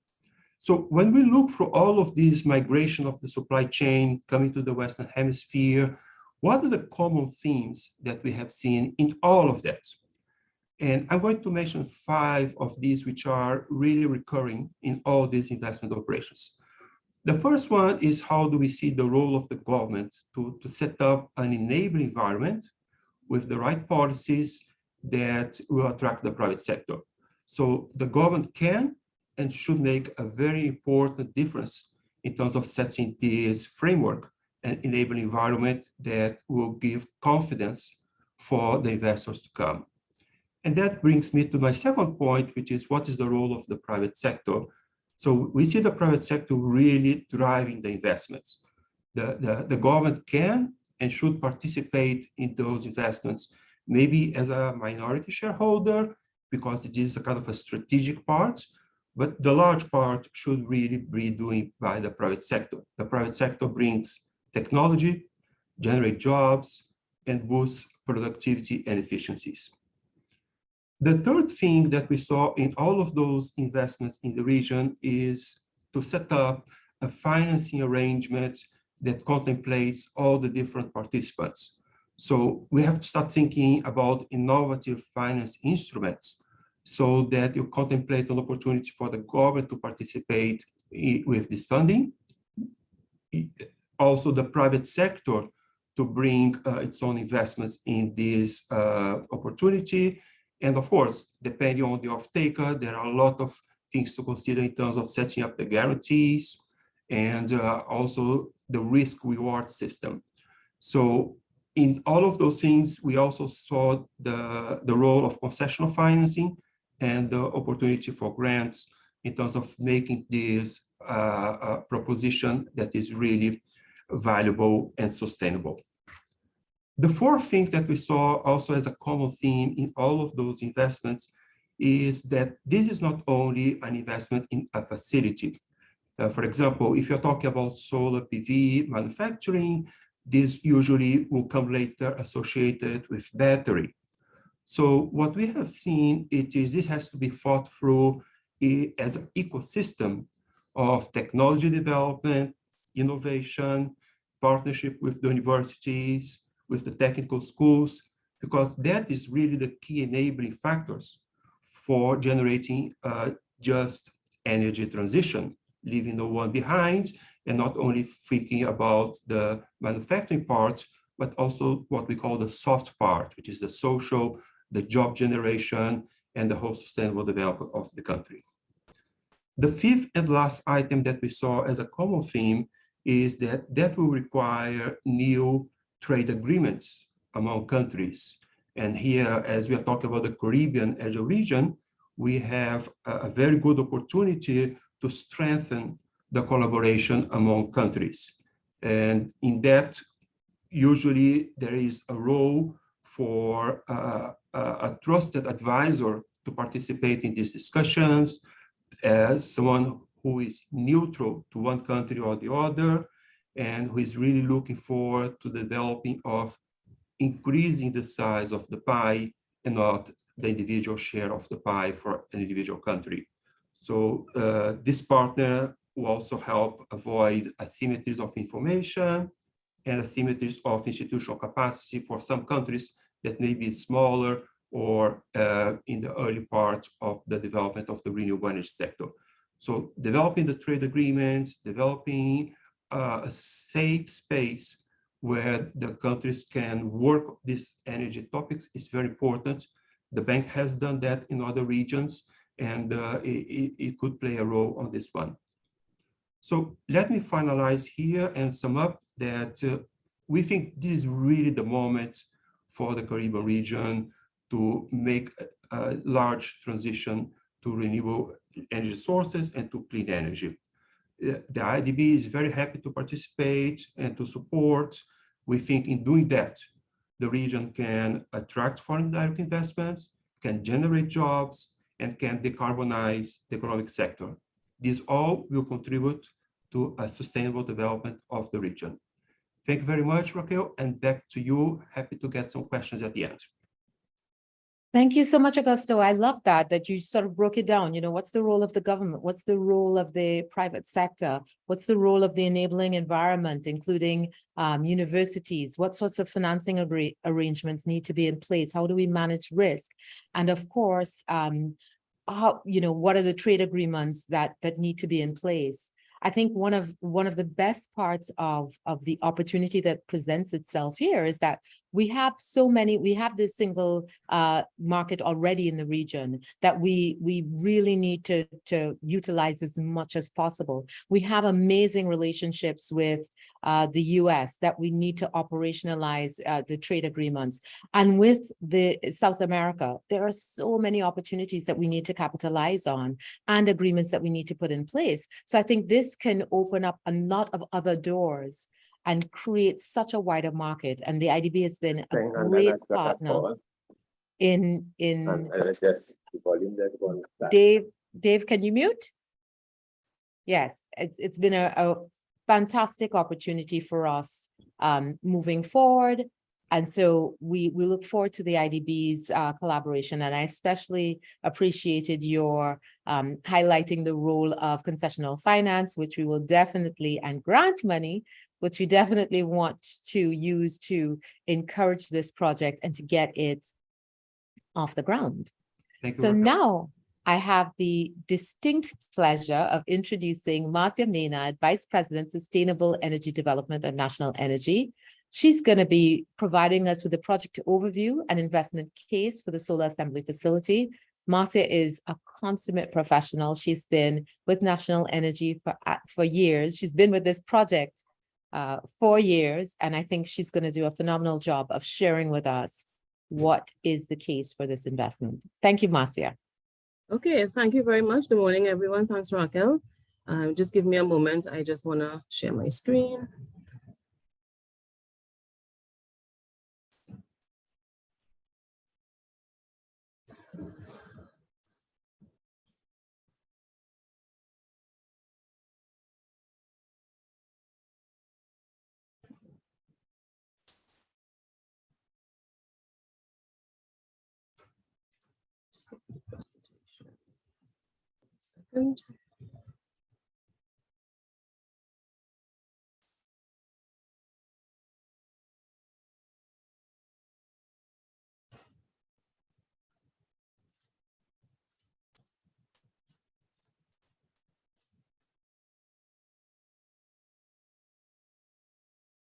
So when we look for all of this migration of the supply chain coming to the Western Hemisphere, What are the common themes that we have seen in all of that? And I'm going to mention 5 of these, which are really recurring in all these investment operations. The first one is, how do we see the role of the government to set up an enabling environment with the right policies that will attract the private sector? So the government can and should make a very important difference in terms of setting this framework and enabling environment that will give confidence for the investors to come. And that brings me to my second point, which is, what is the role of the private sector? So we see the private sector really driving the investments. The government can and should participate in those investments, maybe as a minority shareholder, because it is a kind of a strategic part, but the large part should really be doing by the private sector. The private sector brings technology, generate jobs, and boosts productivity and efficiencies. The third thing that we saw in all of those investments in the region is to set up a financing arrangement that contemplates all the different participants. So we have to start thinking about innovative finance instruments so that you contemplate an opportunity for the government to participate with this funding. Also, the private sector to bring its own investments in this opportunity. And of course, depending on the off-taker, there are a lot of things to consider in terms of setting up the guarantees and also the risk-reward system. So in all of those things, we also saw the role of concessional financing and the opportunity for grants in terms of making this a proposition that is really valuable and sustainable. The fourth thing that we saw also as a common theme in all of those investments is that this is not only an investment in a facility. For example, if you're talking about solar PV manufacturing, this usually will come later associated with battery. So what we have seen is this has to be thought through as an ecosystem of technology development, innovation, partnership with the universities, with the technical schools, because that is really the key enabling factors for generating a just energy transition, leaving no one behind, and not only thinking about the manufacturing part, but also what we call the soft part, which is the social, the job generation, and the whole sustainable development of the country. The fifth and last item that we saw as a common theme is that will require new trade agreements among countries. And here, as we are talking about the Caribbean as a region, we have a very good opportunity to strengthen the collaboration among countries. And in that, usually there is a role for a trusted advisor to participate in these discussions as someone who is neutral to one country or the other, and who is really looking forward to developing of increasing the size of the pie and not the individual share of the pie for an individual country. So this partner will also help avoid asymmetries of information and asymmetries of institutional capacity for some countries that may be smaller or in the early part of the development of the renewable energy sector. So developing the trade agreements, developing a safe space where the countries can work these energy topics is very important. The bank has done that in other regions, and it could play a role on this one. So let me finalize here and sum up that we think this is really the moment for the Caribbean region to make a large transition to renewable energy sources and to clean energy. The IDB is very happy to participate and to support. We think in doing that, the region can attract foreign direct investments, can generate jobs, and can decarbonize the economic sector. These all will contribute to a sustainable development of the region. Thank you very much, Raquel, and back to you. Happy to get some questions at the end. Thank you so much, Augusto. I love that you sort of broke it down. You know, what's the role of the government? What's the role of the private sector? What's the role of the enabling environment, including universities? What sorts of financing arrangements need to be in place? How do we manage risk? And of course, what are the trade agreements that need to be in place? I think one of the best parts of the opportunity that presents itself here is that we have this single market already in the region that we really need to utilize as much as possible. We have amazing relationships with the US that we need to operationalize the trade agreements. And with the South America, there are so many opportunities that we need to capitalize on and agreements that we need to put in place. So I think this can open up a lot of other doors and create such a wider market. And the IDB has been a great partner in Dave, can you mute? Yes, it's been a fantastic opportunity for us moving forward. And so we look forward to the IDB's collaboration. And I especially appreciated your highlighting the role of concessional finance, which we will definitely, and grant money, which we definitely want to use to encourage this project and to get it off the ground. Thank you. So now I have the distinct pleasure of introducing Marcia Maynard, Vice President, Sustainable Energy Development at National Energy. She's going to be providing us with a project overview and investment case for the solar assembly facility. Marcia is a consummate professional. She's been with National Energy for years. She's been with this project 4 years, and I think she's going to do a phenomenal job of sharing with us what is the case for this investment. Thank you, Marcia. Okay, thank you very much. Good morning, everyone. Thanks, Raquel. Just give me a moment. I just want to share my screen. Second.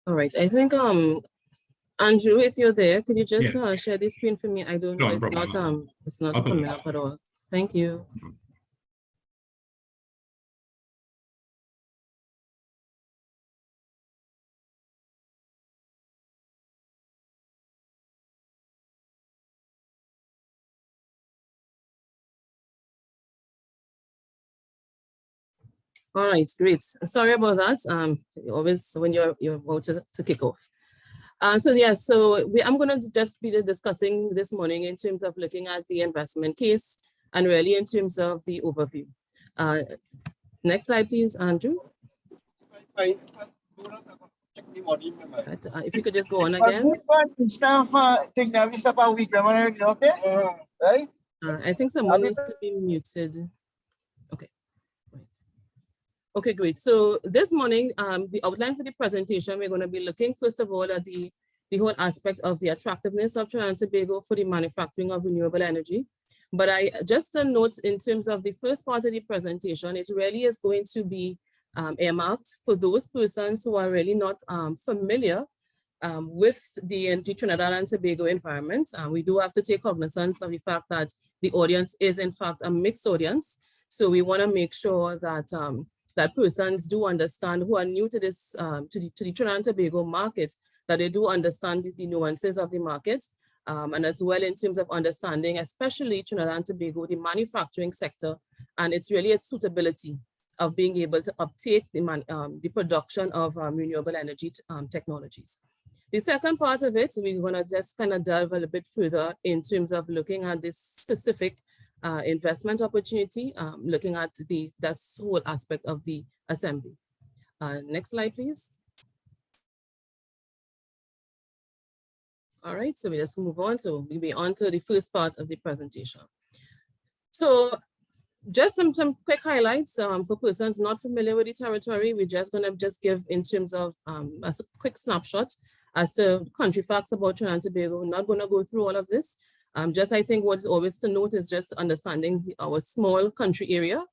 All right, I think Andrew, if you're there, could you just share the screen for me? I don't know, it's not coming up at all. Thank you. All right, great. Sorry about that. Always when you're about to kick off. I'm going to just be discussing this morning in terms of looking at the investment case and really in terms of the overview. Next slide, please, Andrew. If you could just go on again. I think someone needs to be muted. Okay. Right. Okay, great. So this morning, the outline for the presentation, we're going to be looking first of all at the whole aspect of the attractiveness of Trinidad and Tobago for the manufacturing of renewable energy. But just a note in terms of the first part of the presentation, it really is going to be earmarked for those persons who are really not familiar with the Trinidad and Tobago environment. We do have to take cognizance of the fact that the audience is in fact a mixed audience. So we want to make sure that that persons do understand, who are new to this, to the Trinidad and Tobago market, that they do understand the nuances of the market, and as well in terms of understanding, especially Trinidad and Tobago, the manufacturing sector, and it's really its suitability of being able to uptake the production of renewable energy technologies. The second part of it, we're going to just kind of delve a little bit further in terms of looking at this specific investment opportunity, looking at that whole aspect of the assembly. Next slide, please. All right, so we just move on. So we'll be on to the first part of the presentation. So just some quick highlights for persons not familiar with the territory. We're just gonna give in terms of a quick snapshot as to country facts about Trinidad and Tobago. We're not gonna go through all of this. Just I think what's always to note is just understanding our small country area,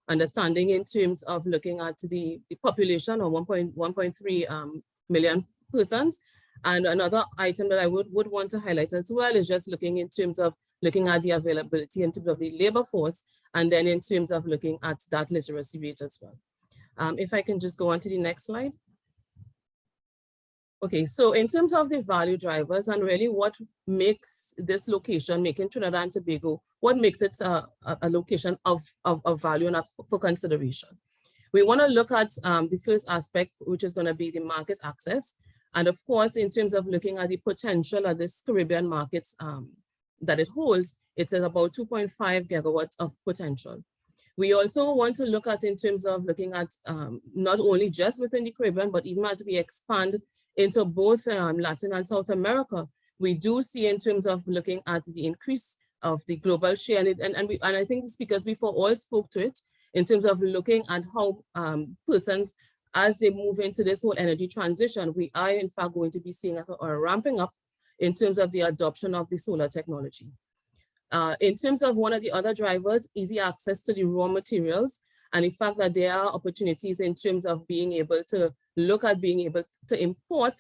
understanding in terms of looking at the population of 1.3 million persons. And another item that I would want to highlight as well is just looking in terms of looking at the availability in terms of the labor force, and then in terms of looking at that literacy rate as well. If I can just go on to the next slide. Okay, so in terms of the value drivers and really what makes this location, making Trinidad and Tobago, what makes it a location of value and for consideration. We want to look at the first aspect, which is going to be the market access. And of course, in terms of looking at the potential of this Caribbean markets that it holds, it's at about 2.5 gigawatts of potential. We also want to look at in terms of looking at not only just within the Caribbean, but even as we expand into both Latin and South America, we do see in terms of looking at the increase of the global share. And I think the speakers before all spoke to it in terms of looking at how persons, as they move into this whole energy transition, we are in fact going to be seeing a ramping up in terms of the adoption of the solar technology. In terms of one of the other drivers, easy access to the raw materials, and the fact that there are opportunities in terms of being able to look at being able to import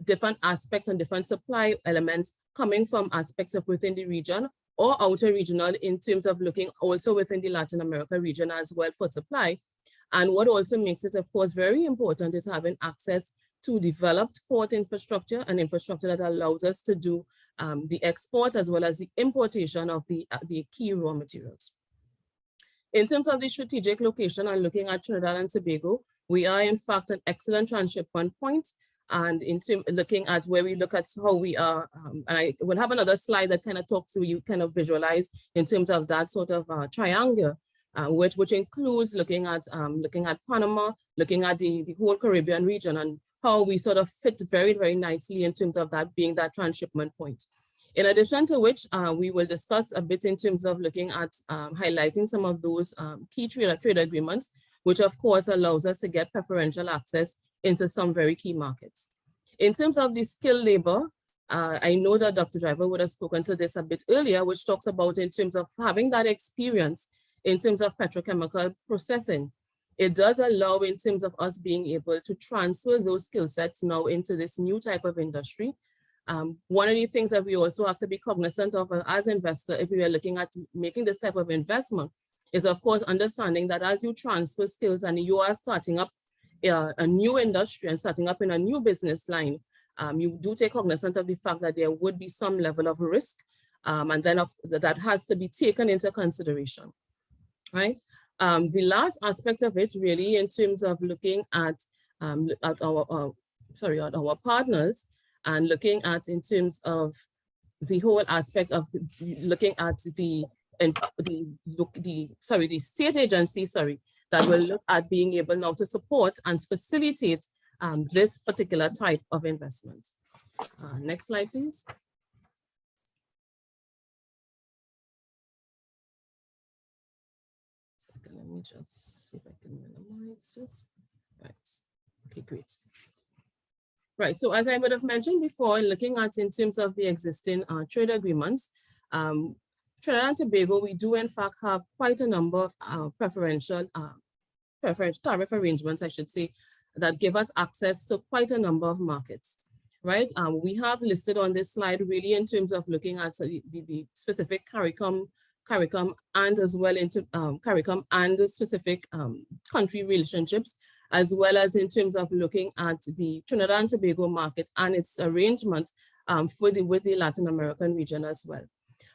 different aspects and different supply elements coming from aspects of within the region or outer regional in terms of looking also within the Latin America region as well for supply. And what also makes it, of course, very important is having access to developed port infrastructure and infrastructure that allows us to do the export as well as the importation of the key raw materials. In terms of the strategic location and looking at Trinidad and Tobago, we are in fact an excellent transshipment point. And in terms looking at where we look at how we are, and I will have another slide that kind of talks to you, kind of visualize in terms of that sort of triangle, which includes looking at Panama, looking at the whole Caribbean region and how we sort of fit very, very nicely in terms of that being that transshipment point. In addition to which, we will discuss a bit in terms of looking at highlighting some of those key trade agreements, which of course allows us to get preferential access into some very key markets. In terms of the skilled labor, I know that Dr. Driver would have spoken to this a bit earlier, which talks about in terms of having that experience in terms of petrochemical processing. It does allow in terms of us being able to transfer those skill sets now into this new type of industry. One of the things that we also have to be cognizant of as investor, if we are looking at making this type of investment, is of course understanding that as you transfer skills and you are starting up a new industry and starting up in a new business line, you do take cognizance of the fact that there would be some level of risk, and then that has to be taken into consideration, right? The last aspect of it really in terms of looking at our partners and looking at in terms of the whole aspect of looking at the state agency, that will look at being able now to support and facilitate this particular type of investment. Next slide, please. Let me just see if I can minimize this. Right. Okay, great. Right, so as I would have mentioned before, looking at in terms of the existing trade agreements, Trinidad and Tobago, we do in fact have quite a number of preferential tariff arrangements, I should say, that give us access to quite a number of markets, right? We have listed on this slide really in terms of looking at the specific CARICOM and as well into CARICOM and the specific country relationships, as well as in terms of looking at the Trinidad and Tobago market and its arrangement with the Latin American region as well.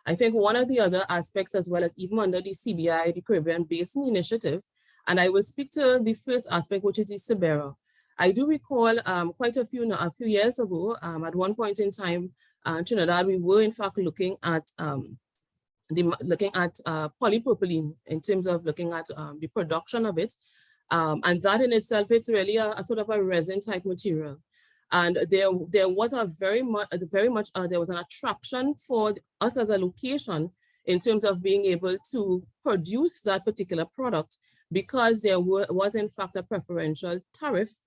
I think one of the other aspects as well as even under the CBI, the Caribbean Basin Initiative, and I will speak to the first aspect, which is the SIBERA. I do recall quite a few years ago, at one point in time, Trinidad, we were in fact looking at polypropylene in terms of looking at the production of it. And that in itself, it's really a sort of a resin type material. And there was a there was an attraction for us as a location in terms of being able to produce that particular product, because there was in fact a preferential tariff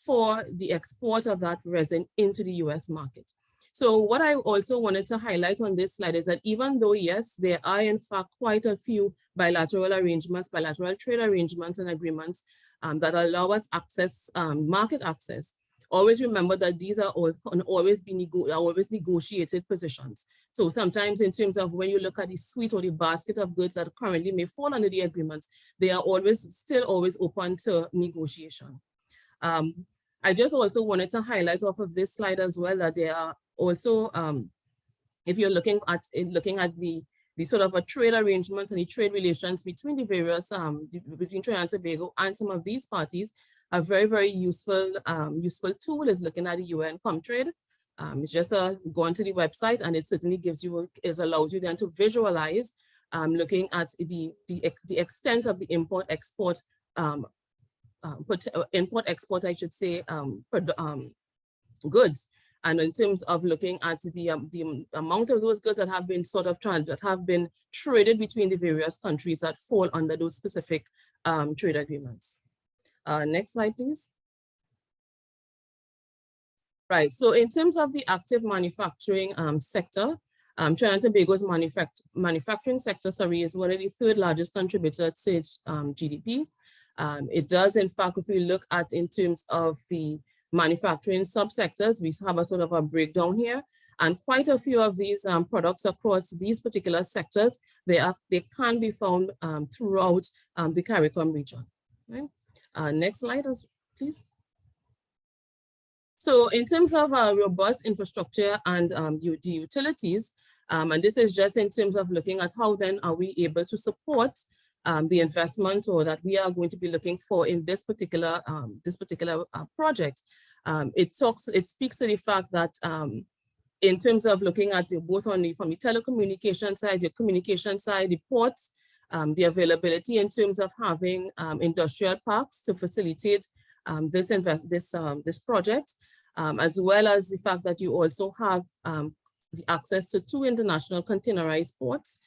for the export of that resin into the US market. So what I also wanted to highlight on this slide is that even though, yes, there are in fact quite a few bilateral arrangements, bilateral trade arrangements and agreements that allow us access, market access, always remember that these are always negotiated positions. So sometimes in terms of when you look at the suite or the basket of goods that currently may fall under the agreements, they are still always open to negotiation. I just also wanted to highlight off of this slide as well that there are also, if you're looking at the sort of a trade arrangements and the trade relations between the various, between Trinidad and Tobago and some of these parties, a very, very useful tool is looking at the UN Comtrade. It's just go onto the website, and it certainly allows you then to visualize looking at the extent of the import-export, I should say, goods. And in terms of looking at the amount of those goods that have been traded between the various countries that fall under those specific trade agreements. Next slide, please. Right, so in terms of the active manufacturing sector, Trinidad and Tobago's manufacturing sector, is one of the third largest contributors to its GDP. It does, in fact, if we look at in terms of the manufacturing subsectors, we have a sort of a breakdown here, and quite a few of these products across these particular sectors, they can be found throughout the CARICOM region. Right? Next slide, please. So in terms of robust infrastructure and the utilities, and this is just in terms of looking at how then are we able to support the investment or that we are going to be looking for in this particular project. It speaks to the fact that in terms of looking at both from the telecommunication side, your communication side, the ports, the availability in terms of having industrial parks to facilitate this project, as well as the fact that you also have the access to 2 international containerized ports,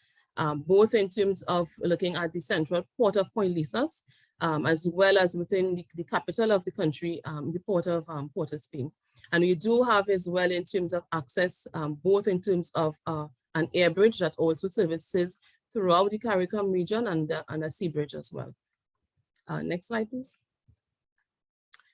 both in terms of looking at the central port of Point Lisas, as well as within the capital of the country, the port of Port of Spain. And we do have as well in terms of access, both in terms of an air bridge that also services throughout the CARICOM region and a sea bridge as well. Next slide, please.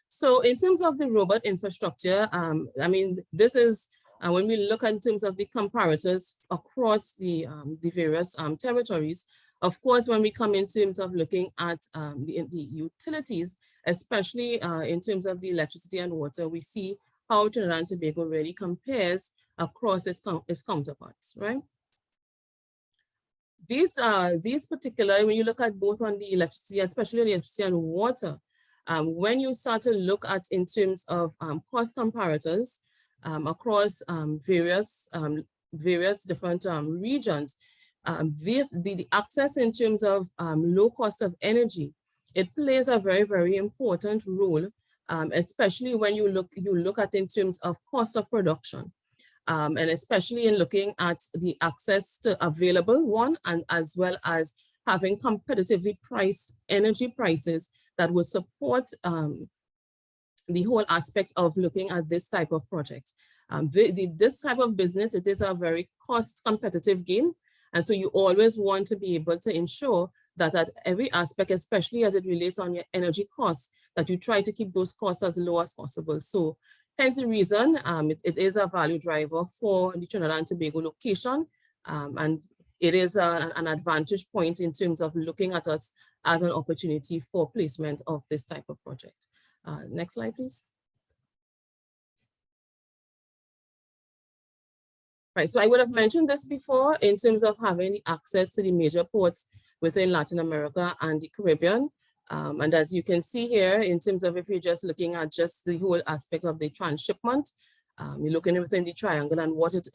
So in terms of the robot infrastructure, I mean, this is when we look in terms of the comparators across the various territories. Of course, when we come in terms of looking at the utilities, especially in terms of the electricity and water, we see how Trinidad and Tobago really compares across its counterparts, right? These particular, when you look at both on the electricity, especially on the electricity and water, when you start to look at in terms of cost comparators across various different regions, the access in terms of low cost of energy, it plays a very, very important role, especially when you look at in terms of cost of production, and especially in looking at the access to available one, and as well as having competitively priced energy prices that will support the whole aspect of looking at this type of project. This type of business, it is a very cost competitive game. And so you always want to be able to ensure that at every aspect, especially as it relates on your energy costs, that you try to keep those costs as low as possible. So hence the reason it is a value driver for the Trinidad and Tobago location. And it is an advantage point in terms of looking at us as an opportunity for placement of this type of project. Next slide, please. Right, so I would have mentioned this before in terms of having access to the major ports within Latin America and the Caribbean. And as you can see here, in terms of if you're just looking at just the whole aspect of the transshipment, you're looking within the triangle and what it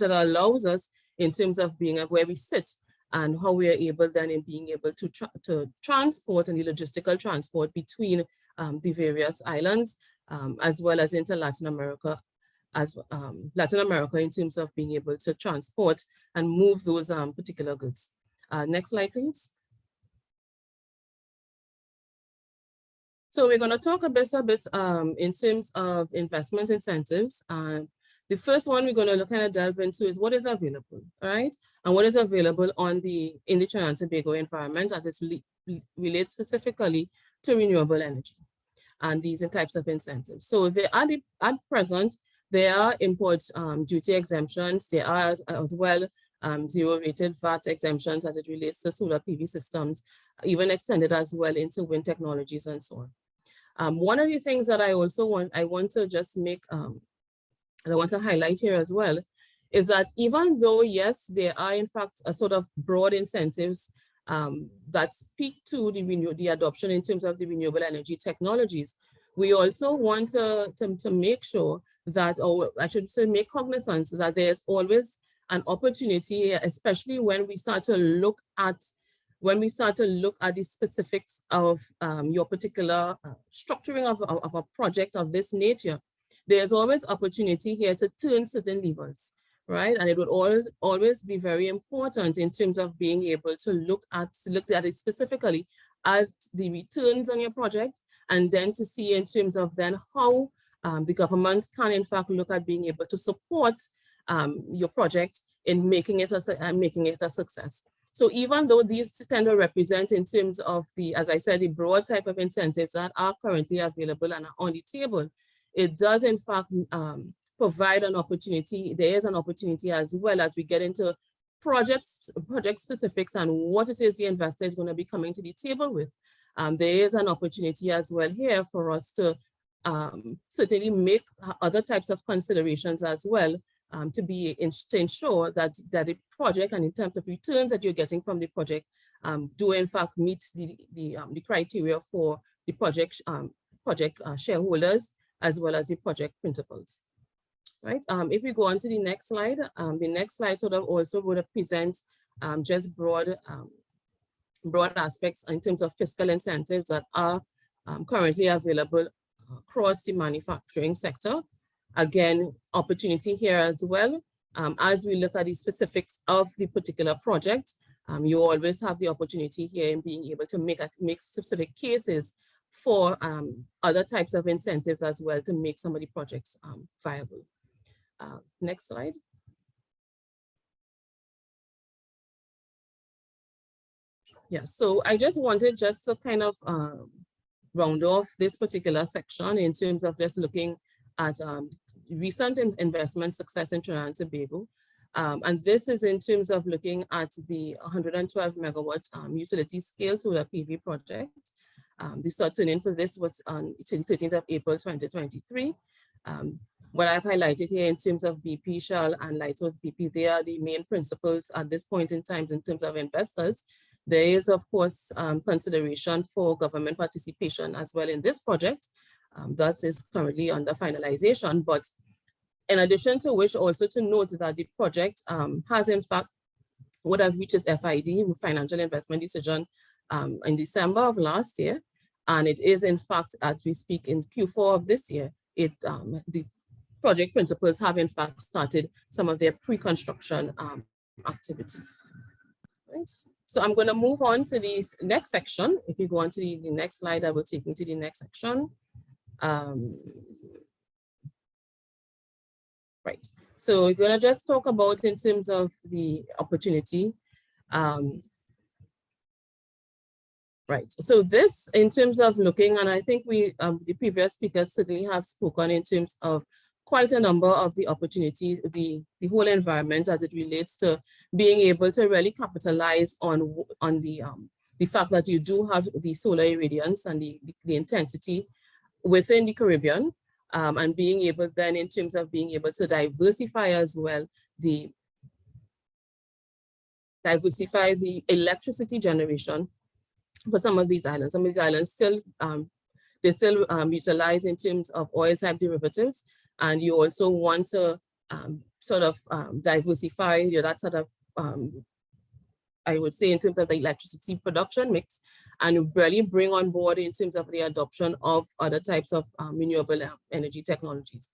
allows us in terms of being where we sit and how we are able then in being able to transport and the logistical transport between the various islands as well as into Latin America, in terms of being able to transport and move those particular goods. Next slide, please. So we're going to talk a bit in terms of investment incentives. The first one we're going to kind of delve into is what is available, right? And what is available in the Trinidad and Tobago environment as it relates specifically to renewable energy and these types of incentives. So they are at present, there are import duty exemptions. There are as well zero rated VAT exemptions as it relates to solar PV systems, even extended as well into wind technologies and so on. One of the things that I want to just make, I want to highlight here as well, is that even though, yes, there are in fact a sort of broad incentives that speak to the adoption in terms of the renewable energy technologies, we also want to make sure that, or I should say make cognizance that there's always an opportunity, especially when we start to look at the specifics of your particular structuring of a project of this nature. There's always opportunity here to turn certain levers, right? And it would always be very important in terms of being able to look at it specifically at the returns on your project, and then to see in terms of then how the government can in fact look at being able to support your project in making it a success. So even though these tend to represent in terms of the, as I said, the broad type of incentives that are currently available and are on the table, it does in fact provide an opportunity. There is an opportunity as well as we get into project specifics and what it is the investor is going to be coming to the table with. There is an opportunity as well here for us to certainly make other types of considerations as well to ensure that the project and in terms of returns that you're getting from the project do in fact meet the criteria for the project shareholders as well as the project principals. Right. If we go on to the next slide sort of also would present just broad aspects in terms of fiscal incentives that are currently available across the manufacturing sector. Again, opportunity here as well. As we look at the specifics of the particular project, you always have the opportunity here in being able to make specific cases for other types of incentives as well to make some of the projects viable. Next slide. Yeah, so I just wanted to kind of round off this particular section in terms of just looking at recent investment success in Trinidad and Tobago. And this is in terms of looking at the 112 megawatt utility scale solar PV project. The start turn in for this was on the 13th of April 2023. What I've highlighted here in terms of BP, Shell, and Lightsource BP, they are the main principals at this point in time in terms of investors. There is, of course, consideration for government participation as well in this project. That is currently under finalization. But in addition to which, also to note that the project has in fact would have reached its FID, financial investment decision, in December of last year. And it is in fact, as we speak, in Q4 of this year, the project principals have in fact started some of their pre-construction activities. Right. So I'm going to move on to this next section. If you go on to the next slide, I will take you to the next section. Right. So we're going to just talk about in terms of the opportunity. Right. So this in terms of looking, and I think the previous speakers certainly have spoken in terms of quite a number of the opportunities, the whole environment as it relates to being able to really capitalize on the fact that you do have the solar irradiance and the intensity within the Caribbean, and being able then in terms of being able to diversify as well, diversify the electricity generation for some of these islands. Some of these islands still, they still utilize in terms of oil type derivatives. And you also want to sort of diversify that sort of, I would say in terms of the electricity production mix, and really bring on board in terms of the adoption of other types of renewable energy technologies.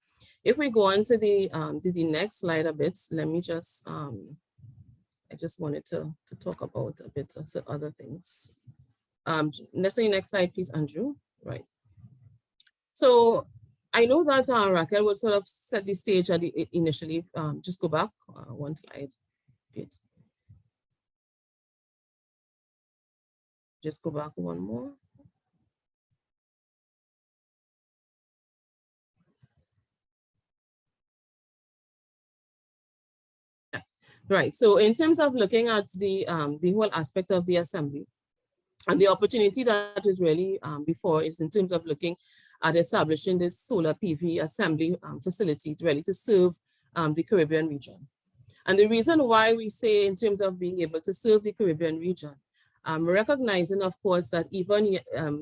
If we go on to the next slide a bit, let me just, I just wanted to talk about a bit of other things. Next slide, please, Andrew. Right. So I know that Raquel would sort of set the stage at initially. Just go back one slide. Great. Just go back one more. Right. So in terms of looking at the whole aspect of the assembly, and the opportunity that is really before is in terms of looking at establishing this solar PV assembly facility really to serve the Caribbean region. And the reason why we say in terms of being able to serve the Caribbean region, recognizing, of course, that even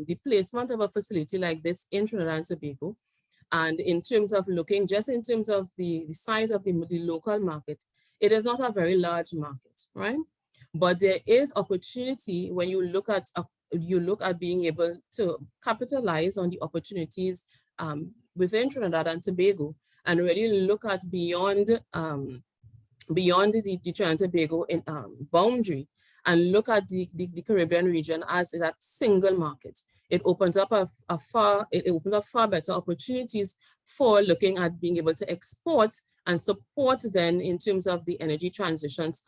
the placement of a facility like this in Trinidad and Tobago, and in terms of looking just in terms of the size of the local market, it is not a very large market, right? But there is opportunity when you look at being able to capitalize on the opportunities within Trinidad and Tobago, and really look at beyond the Trinidad and Tobago in, boundary, and look at the Caribbean region as that single market. It opens up far better opportunities for looking at being able to export and support then in terms of the energy transitions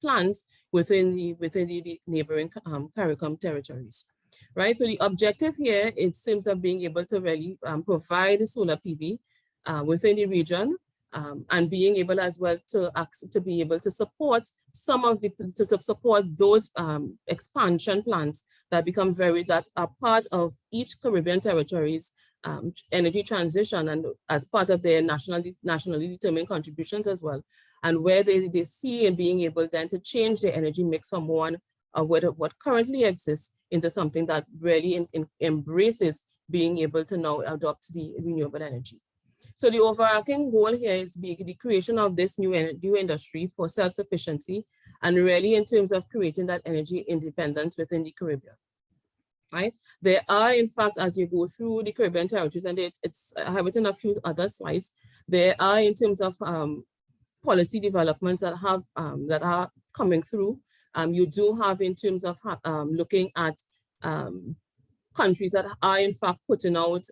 plans within the neighboring CARICOM territories, right? So the objective here in terms of being able to really provide solar PV within the region, and being able as well to be able to support some of the to support those expansion plans that are part of each Caribbean territory's energy transition, and as part of their nationally determined contributions as well, and where they see in being able then to change their energy mix from one of what currently exists into something that really embraces being able to now adopt the renewable energy. So the overarching goal here is the creation of this new industry for self-sufficiency, and really in terms of creating that energy independence within the Caribbean, right? There are, in fact, as you go through the Caribbean territories, and I have it in a few other slides, there are in terms of policy developments that are coming through. You do have in terms of looking at countries that are in fact putting out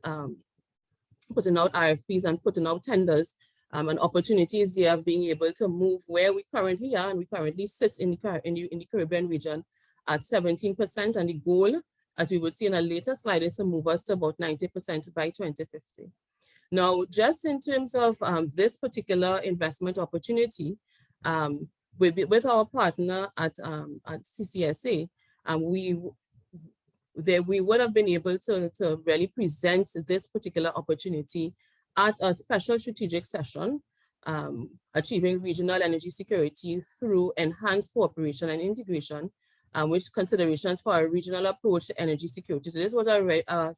RFPs and putting out tenders, and opportunities there of being able to move where we currently are, and we currently sit in the Caribbean region at 17%, and the goal, as we will see in a later slide, is to move us to about 90% by 2050. Now, just in terms of this particular investment opportunity, with our partner at CCSA, we would have been able to really present this particular opportunity at a special strategic session, achieving regional energy security through enhanced cooperation and integration, which considerations for a regional approach to energy security. So this was a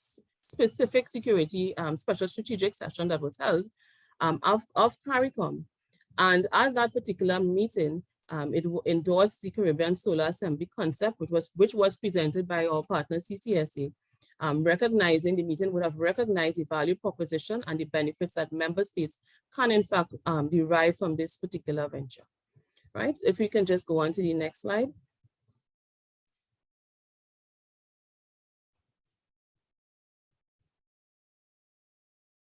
specific security special strategic session that was held of CARICOM. And at that particular meeting, it endorsed the Caribbean Solar Assembly concept, which was presented by our partner CCSA, recognizing the meeting would have recognized the value proposition and the benefits that member states can in fact derive from this particular venture, right? If we can just go on to the next slide.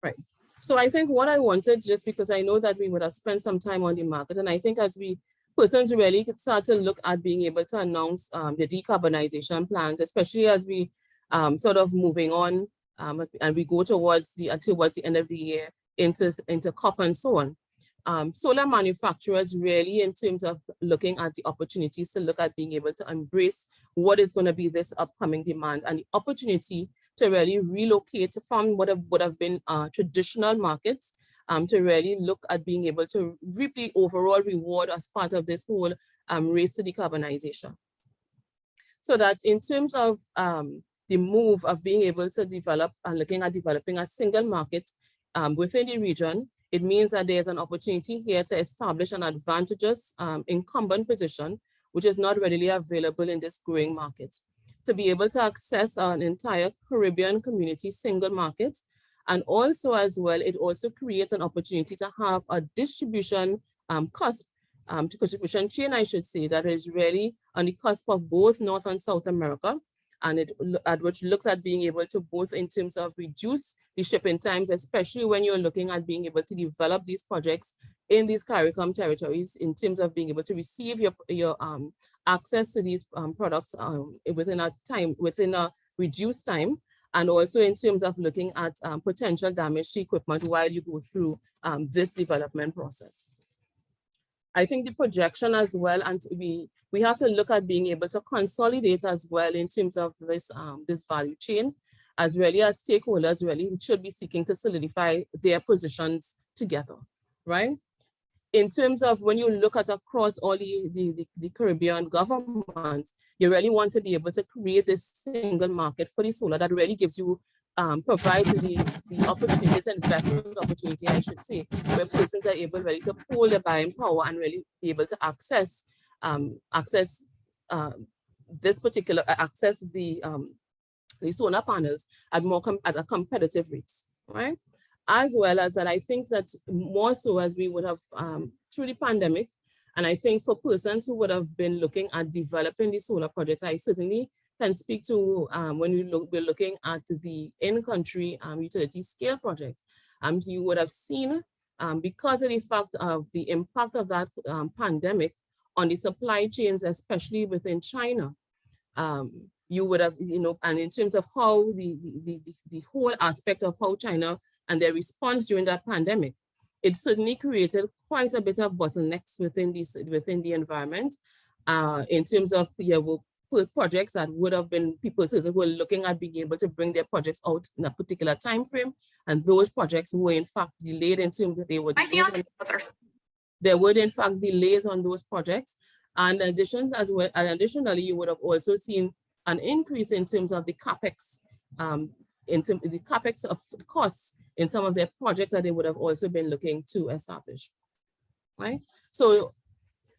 Right. So I think what I wanted, just because I know that we would have spent some time on the market, and I think as persons really could start to look at being able to announce the decarbonization plans, especially as we sort of moving on and we go towards the end of the year into COP and so on. Solar manufacturers really, in terms of looking at the opportunities to look at being able to embrace what is going to be this upcoming demand, and the opportunity to really relocate from what would have been traditional markets, to really look at being able to reap the overall reward as part of this whole race to decarbonization. So that in terms of the move of being able to develop and looking at developing a single market within the region, it means that there's an opportunity here to establish an advantageous incumbent position, which is not readily available in this growing market, to be able to access an entire Caribbean community single market. And also as well, it also creates an opportunity to have a distribution distribution chain, I should say, that is really on the cusp of both North and South America, and which looks at being able to both in terms of reduce the shipping times, especially when you're looking at being able to develop these projects in these CARICOM territories, in terms of being able to receive your access to these products within a reduced time, and also in terms of looking at potential damage to equipment while you go through this development process. I think the projection as well, and we have to look at being able to consolidate as well in terms of this this value chain, as really as stakeholders really should be seeking to solidify their positions together, right? In terms of when you look at across all the Caribbean governments, you really want to be able to create this single market for the solar that really gives you, provides the opportunities, investment opportunity, I should say, where persons are able really to pull their buying power and really be able to access the solar panels at a competitive rates, right? As well as that, I think that more so as we would have through the pandemic, and I think for persons who would have been looking at developing the solar projects, I certainly can speak to when we're looking at the in-country utility scale project. You would have seen, because of the fact of the impact of that pandemic on the supply chains, especially within China, you would have, and in terms of how the whole aspect of how China and their response during that pandemic, it certainly created quite a bit of bottlenecks within the environment, in terms of projects that would have been people who were looking at being able to bring their projects out in a particular time frame, and those projects were in fact delayed in terms of there were in fact delays on those projects. And additionally, you would have also seen an increase in terms of the capex, in terms of the capex of costs in some of their projects that they would have also been looking to establish, right? So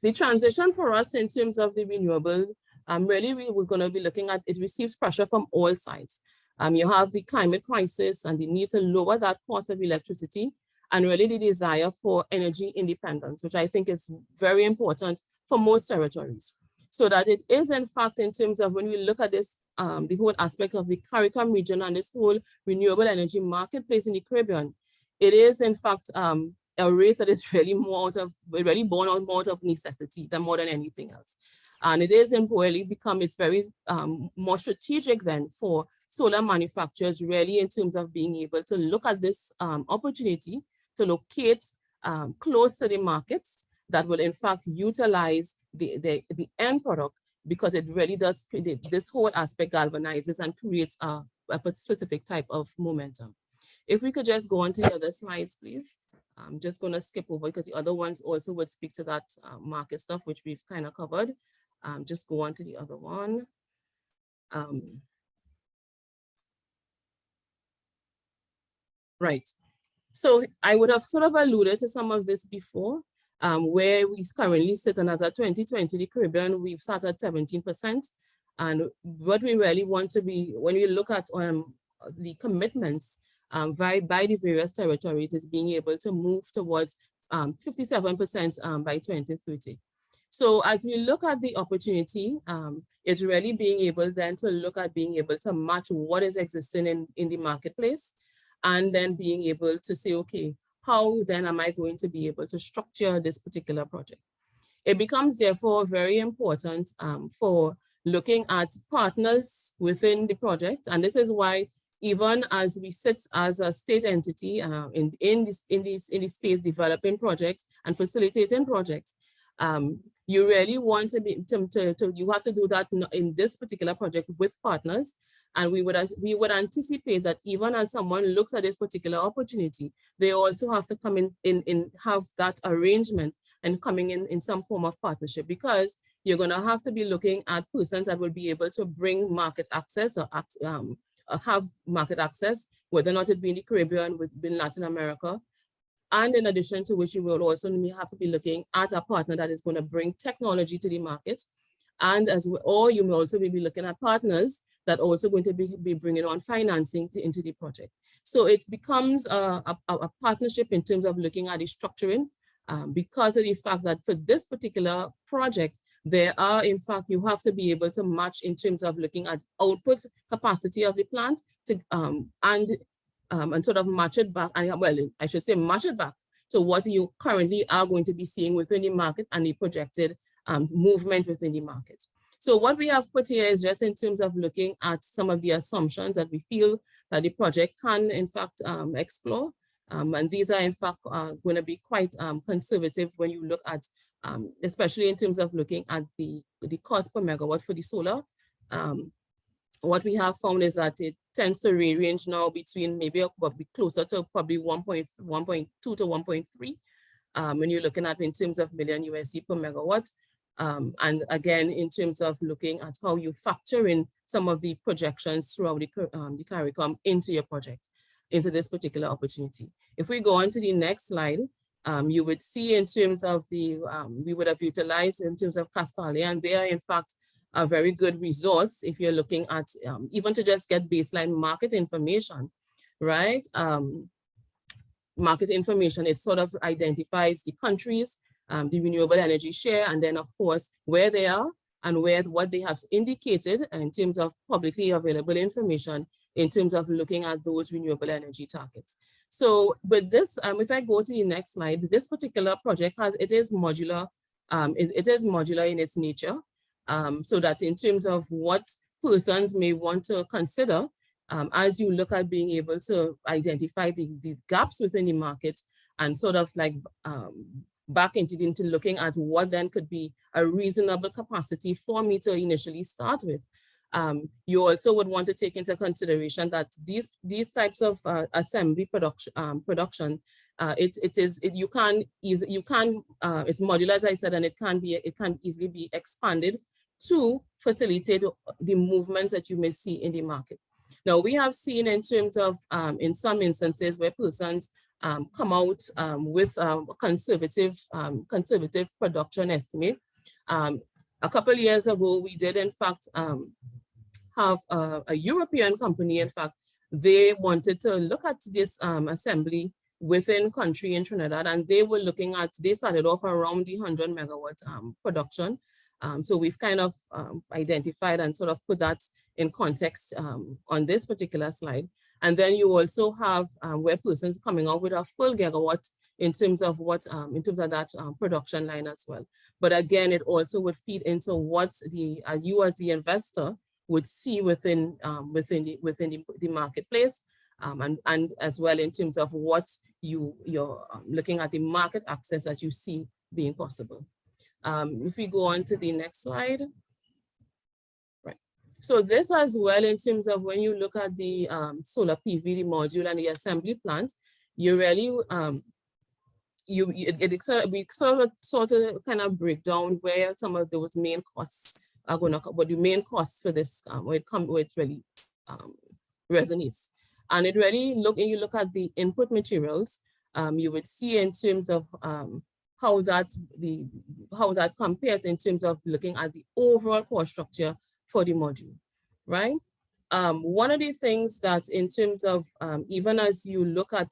the transition for us in terms of the renewable, really we're going to be looking at, it receives pressure from all sides. You have the climate crisis and the need to lower that cost of electricity, and really the desire for energy independence, which I think is very important for most territories. So that it is in fact, in terms of when we look at this, the whole aspect of the CARICOM region and this whole renewable energy marketplace in the Caribbean, it is in fact a race that is really born out more of necessity than more than anything else. And it is importantly it's very more strategic then for solar manufacturers really in terms of being able to look at this opportunity to locate close to the markets that will in fact utilize the end product, because it really does, this whole aspect galvanizes and creates a specific type of momentum. If we could just go on to the other slides, please. I'm just going to skip over because the other ones also would speak to that market stuff, which we've kind of covered. Just go on to the other one. Right. So I would have sort of alluded to some of this before, where we currently sit, and as of 2020, the Caribbean, we've started at 17%. And what we really want to be, when we look at the commitments by the various territories, is being able to move towards 57% by 2030. So as we look at the opportunity, it's really being able then to look at being able to match what is existing in the marketplace, and then being able to say, okay, how then am I going to be able to structure this particular project? It becomes therefore very important for looking at partners within the project. And this is why even as we sit as a state entity in the space developing projects and facilitating projects, you really want to be, you have to do that in this particular project with partners. And we would anticipate that even as someone looks at this particular opportunity, they also have to come in have that arrangement and coming in some form of partnership, because you're going to have to be looking at persons that will be able to bring market access or have market access, whether or not it be in the Caribbean, within Latin America. And in addition to which, you will also have to be looking at a partner that is going to bring technology to the market and or you may also be looking at partners that also going to be bringing on financing into the project. So it becomes a partnership in terms of looking at the structuring, because of the fact that for this particular project, there are, in fact, you have to be able to match in terms of looking at output capacity of the plant to, and sort of match it back, and well, I should say match it back to what you currently are going to be seeing within the market and the projected movement within the market. So what we have put here is just in terms of looking at some of the assumptions that we feel that the project can, in fact, explore. And these are, in fact, going to be quite conservative when you look at, especially in terms of looking at the cost per megawatt for the solar. What we have found is that it tends to range now between maybe closer to probably 1.2 to 1.3 when you're looking at in terms of million USD per megawatt. And again, in terms of looking at how you factor in some of the projections throughout the CARICOM into your project, into this particular opportunity. If we go on to the next slide, you would see in terms of the, we would have utilized in terms of Castalia, and they are in fact a very good resource if you're looking at even to just get baseline market information, right? Market information, it sort of identifies the countries, the renewable energy share, and then of course where they are and what they have indicated in terms of publicly available information in terms of looking at those renewable energy targets. So with this, if I go to the next slide, this particular project it is modular. It is modular in its nature, so that in terms of what persons may want to consider as you look at being able to identify the gaps within the market and sort of like back into looking at what then could be a reasonable capacity for me to initially start with. You also would want to take into consideration that these types of assembly production, it's modular, as I said, and it can easily be expanded to facilitate the movements that you may see in the market. Now, we have seen in terms of, in some instances where persons come out with a conservative production estimate. A couple of years ago, we did in fact have a European company, in fact, they wanted to look at this assembly within country in Trinidad, and they were looking at, they started off around the 100 megawatt production. So we've kind of identified and sort of put that in context on this particular slide. And then you also have where persons coming out with a full gigawatt in terms of what, in terms of that production line as well. But again, it also would feed into what you as the investor would see within the marketplace, and as well in terms of what you're looking at the market access that you see being possible. If we go on to the next slide. Right. So this as well in terms of when you look at the solar PV, the module and the assembly plant, you really, we sort of kind of break down where some of those main costs are going to, what the main costs for this, where it really resonates. And it really, you look at the input materials, you would see in terms of how that compares in terms of looking at the overall cost structure for the module, right? One of the things that in terms of, even as you look at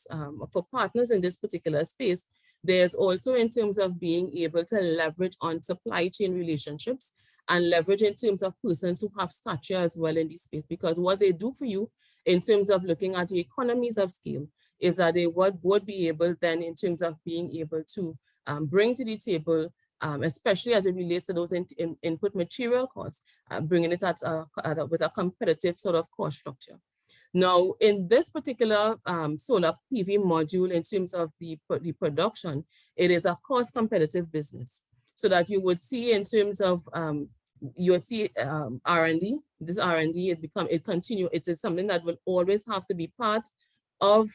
for partners in this particular space, there's also in terms of being able to leverage on supply chain relationships and leverage in terms of persons who have stature as well in this space, because what they do for you in terms of looking at the economies of scale is that they would be able then in terms of being able to bring to the table, especially as it relates to those input material costs, bringing it with a competitive sort of cost structure. Now, in this particular solar PV module, in terms of the production, it is a cost competitive business. So that you would see in terms of, you'll see R&D, this R&D, it is something that will always have to be part of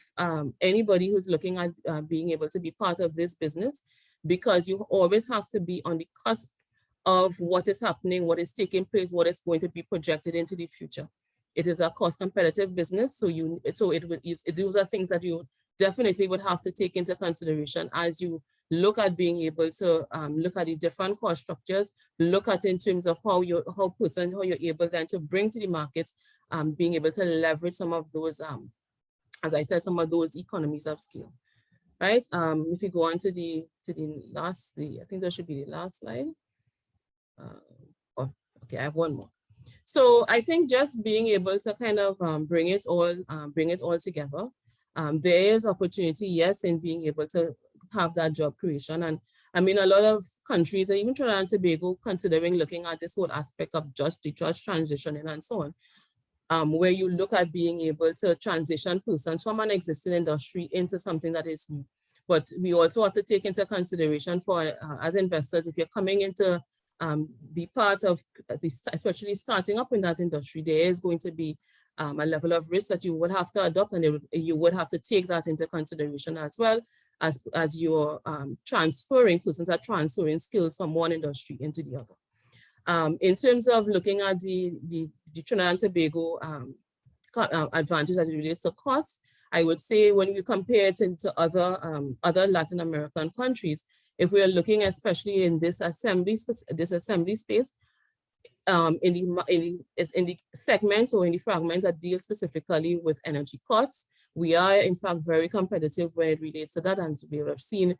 anybody who's looking at being able to be part of this business, because you always have to be on the cusp of what is happening, what is taking place, what is going to be projected into the future. It is a cost competitive business, so those are things that you definitely would have to take into consideration as you look at being able to look at the different cost structures, look at in terms of how you're able then to bring to the market, being able to leverage some of those, as I said, some of those economies of scale, right? If you go on to the last, I think that should be the last slide. Oh, okay, I have one more. So I think just being able to kind of bring it all together. There is opportunity, yes, in being able to have that job creation. And I mean, a lot of countries, and even Trinidad and Tobago, considering looking at this whole aspect of just transitioning and so on, where you look at being able to transition persons from an existing industry into something that is new. But we also have to take into consideration for, as investors, if you're coming into be part of, especially starting up in that industry, there is going to be a level of risk that you would have to adopt, and you would have to take that into consideration as well as you're persons are transferring skills from one industry into the other. In terms of looking at the Trinidad and Tobago advantages as it relates to cost, I would say when you compare it into other Latin American countries, if we are looking especially in this assembly space, in the segment or in the fragment that deals specifically with energy costs, we are in fact very competitive when it relates to that, and we have seen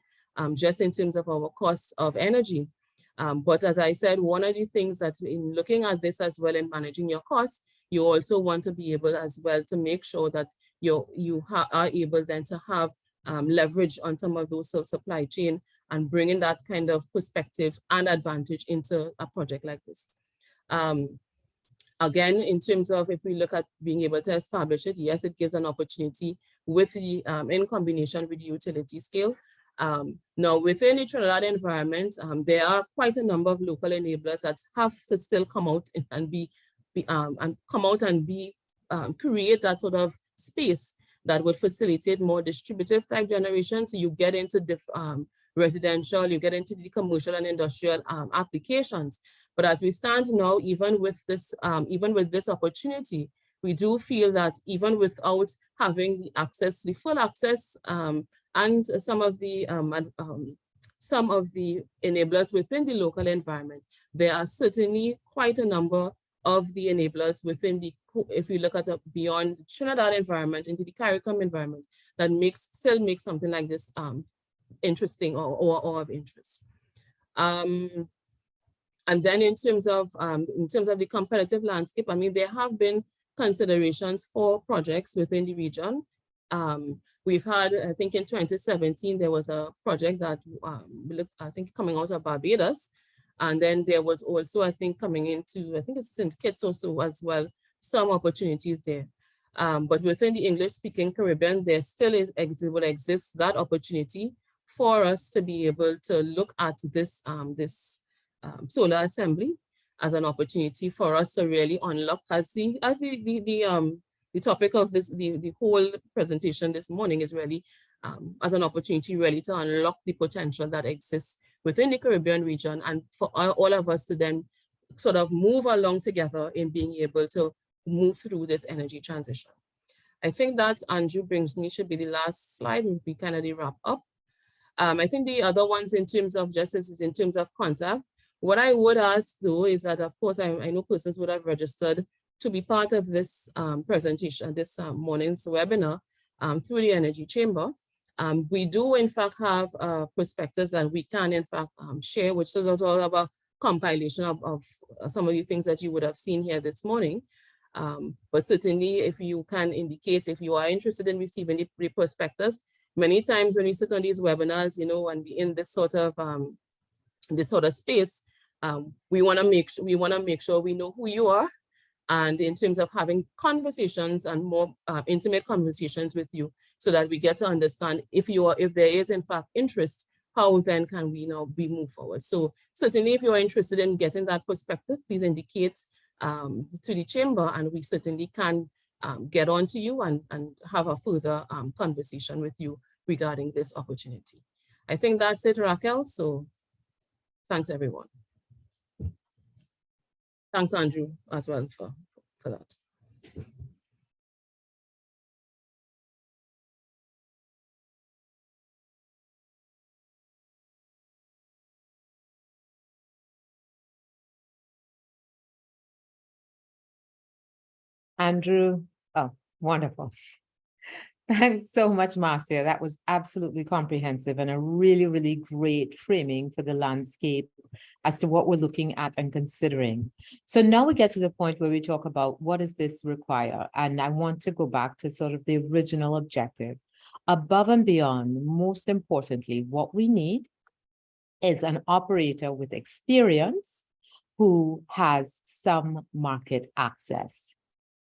just in terms of our costs of energy. But as I said, one of the things that in looking at this as well and managing your costs, you also want to be able as well to make sure that you are able then to have leverage on some of those supply chain and bringing that kind of perspective and advantage into a project like this. Again, in terms of if we look at being able to establish it, yes, it gives an opportunity with the in combination with the utility scale. Now within the Trinidad environment, there are quite a number of local enablers that have to still come out and create that sort of space that would facilitate more distributive type generation. So you get into residential, you get into the commercial and industrial applications. But as we stand now, even with this opportunity, we do feel that even without having the access, the full access, and some of the enablers within the local environment, there are certainly quite a number of the enablers within the, if you look at a beyond Trinidad environment into the CARICOM environment, that still makes something like this interesting or of interest. And then in terms of the competitive landscape, I mean, there have been considerations for projects within the region. We've had, I think in 2017, there was a project that looked, I think, coming out of Barbados. And then there was also, I think, coming into, I think it's St. Kitts also as well, some opportunities there. But within the English-speaking Caribbean, there still will exist that opportunity for us to be able to look at this, solar assembly as an opportunity for us to really unlock, as the topic of this, the whole presentation this morning is really as an opportunity really to unlock the potential that exists within the Caribbean region, and for all of us to then sort of move along together in being able to move through this energy transition. I think that, Andrew, brings me, should be the last slide, would be kind of the wrap up. I think the other ones in terms of justice, in terms of contact, what I would ask though is that, of course, I know persons would have registered to be part of this presentation, this morning's webinar through the Energy Chamber. We do in fact have prospectus that we can in fact share, which is all about compilation of some of the things that you would have seen here this morning. But certainly if you can indicate if you are interested in receiving the prospectus, many times when you sit on these webinars, you know, and be in this sort of space, we want to make sure we know who you are, and in terms of having conversations and more intimate conversations with you, so that we get to understand if there is in fact interest, how then can we move forward. So certainly if you are interested in getting that perspective, please indicate to the chamber, and we certainly can get on to you and have a further conversation with you regarding this opportunity. I think that's it, Raquel. So thanks everyone. Thanks, Andrew, as well for that. Andrew. Oh, wonderful. Thanks so much, Marcia. That was absolutely comprehensive and a really, really great framing for the landscape as to what we're looking at and considering. So now we get to the point where we talk about what does this require? And I want to go back to sort of the original objective. Above and beyond, most importantly, what we need is an operator with experience who has some market access,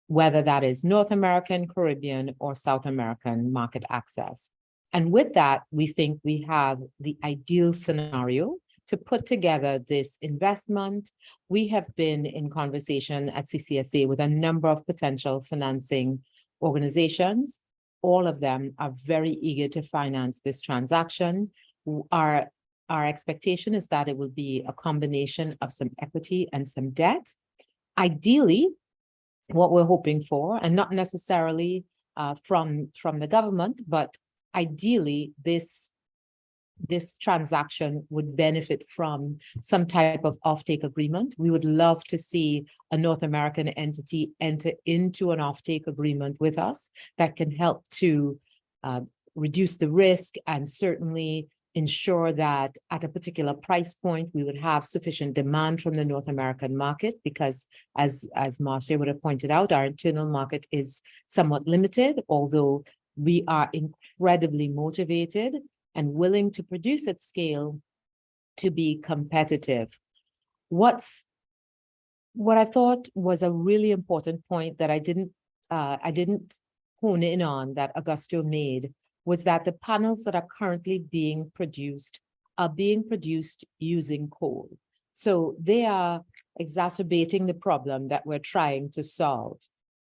whether that is North American, Caribbean, or South American market access. And with that, we think we have the ideal scenario to put together this investment. We have been in conversation at CCSA with a number of potential financing organizations. All of them are very eager to finance this transaction. Our expectation is that it will be a combination of some equity and some debt. Ideally, what we're hoping for, and not necessarily from the government, but ideally this transaction would benefit from some type of offtake agreement. We would love to see a North American entity enter into an offtake agreement with us that can help to reduce the risk and certainly ensure that at a particular price point, we would have sufficient demand from the North American market, because as Marcia would have pointed out, our internal market is somewhat limited, although we are incredibly motivated and willing to produce at scale to be competitive. What I thought was a really important point that I didn't hone in on that Augusto made was that the panels that are currently being produced are being produced using coal. So they are exacerbating the problem that we're trying to solve.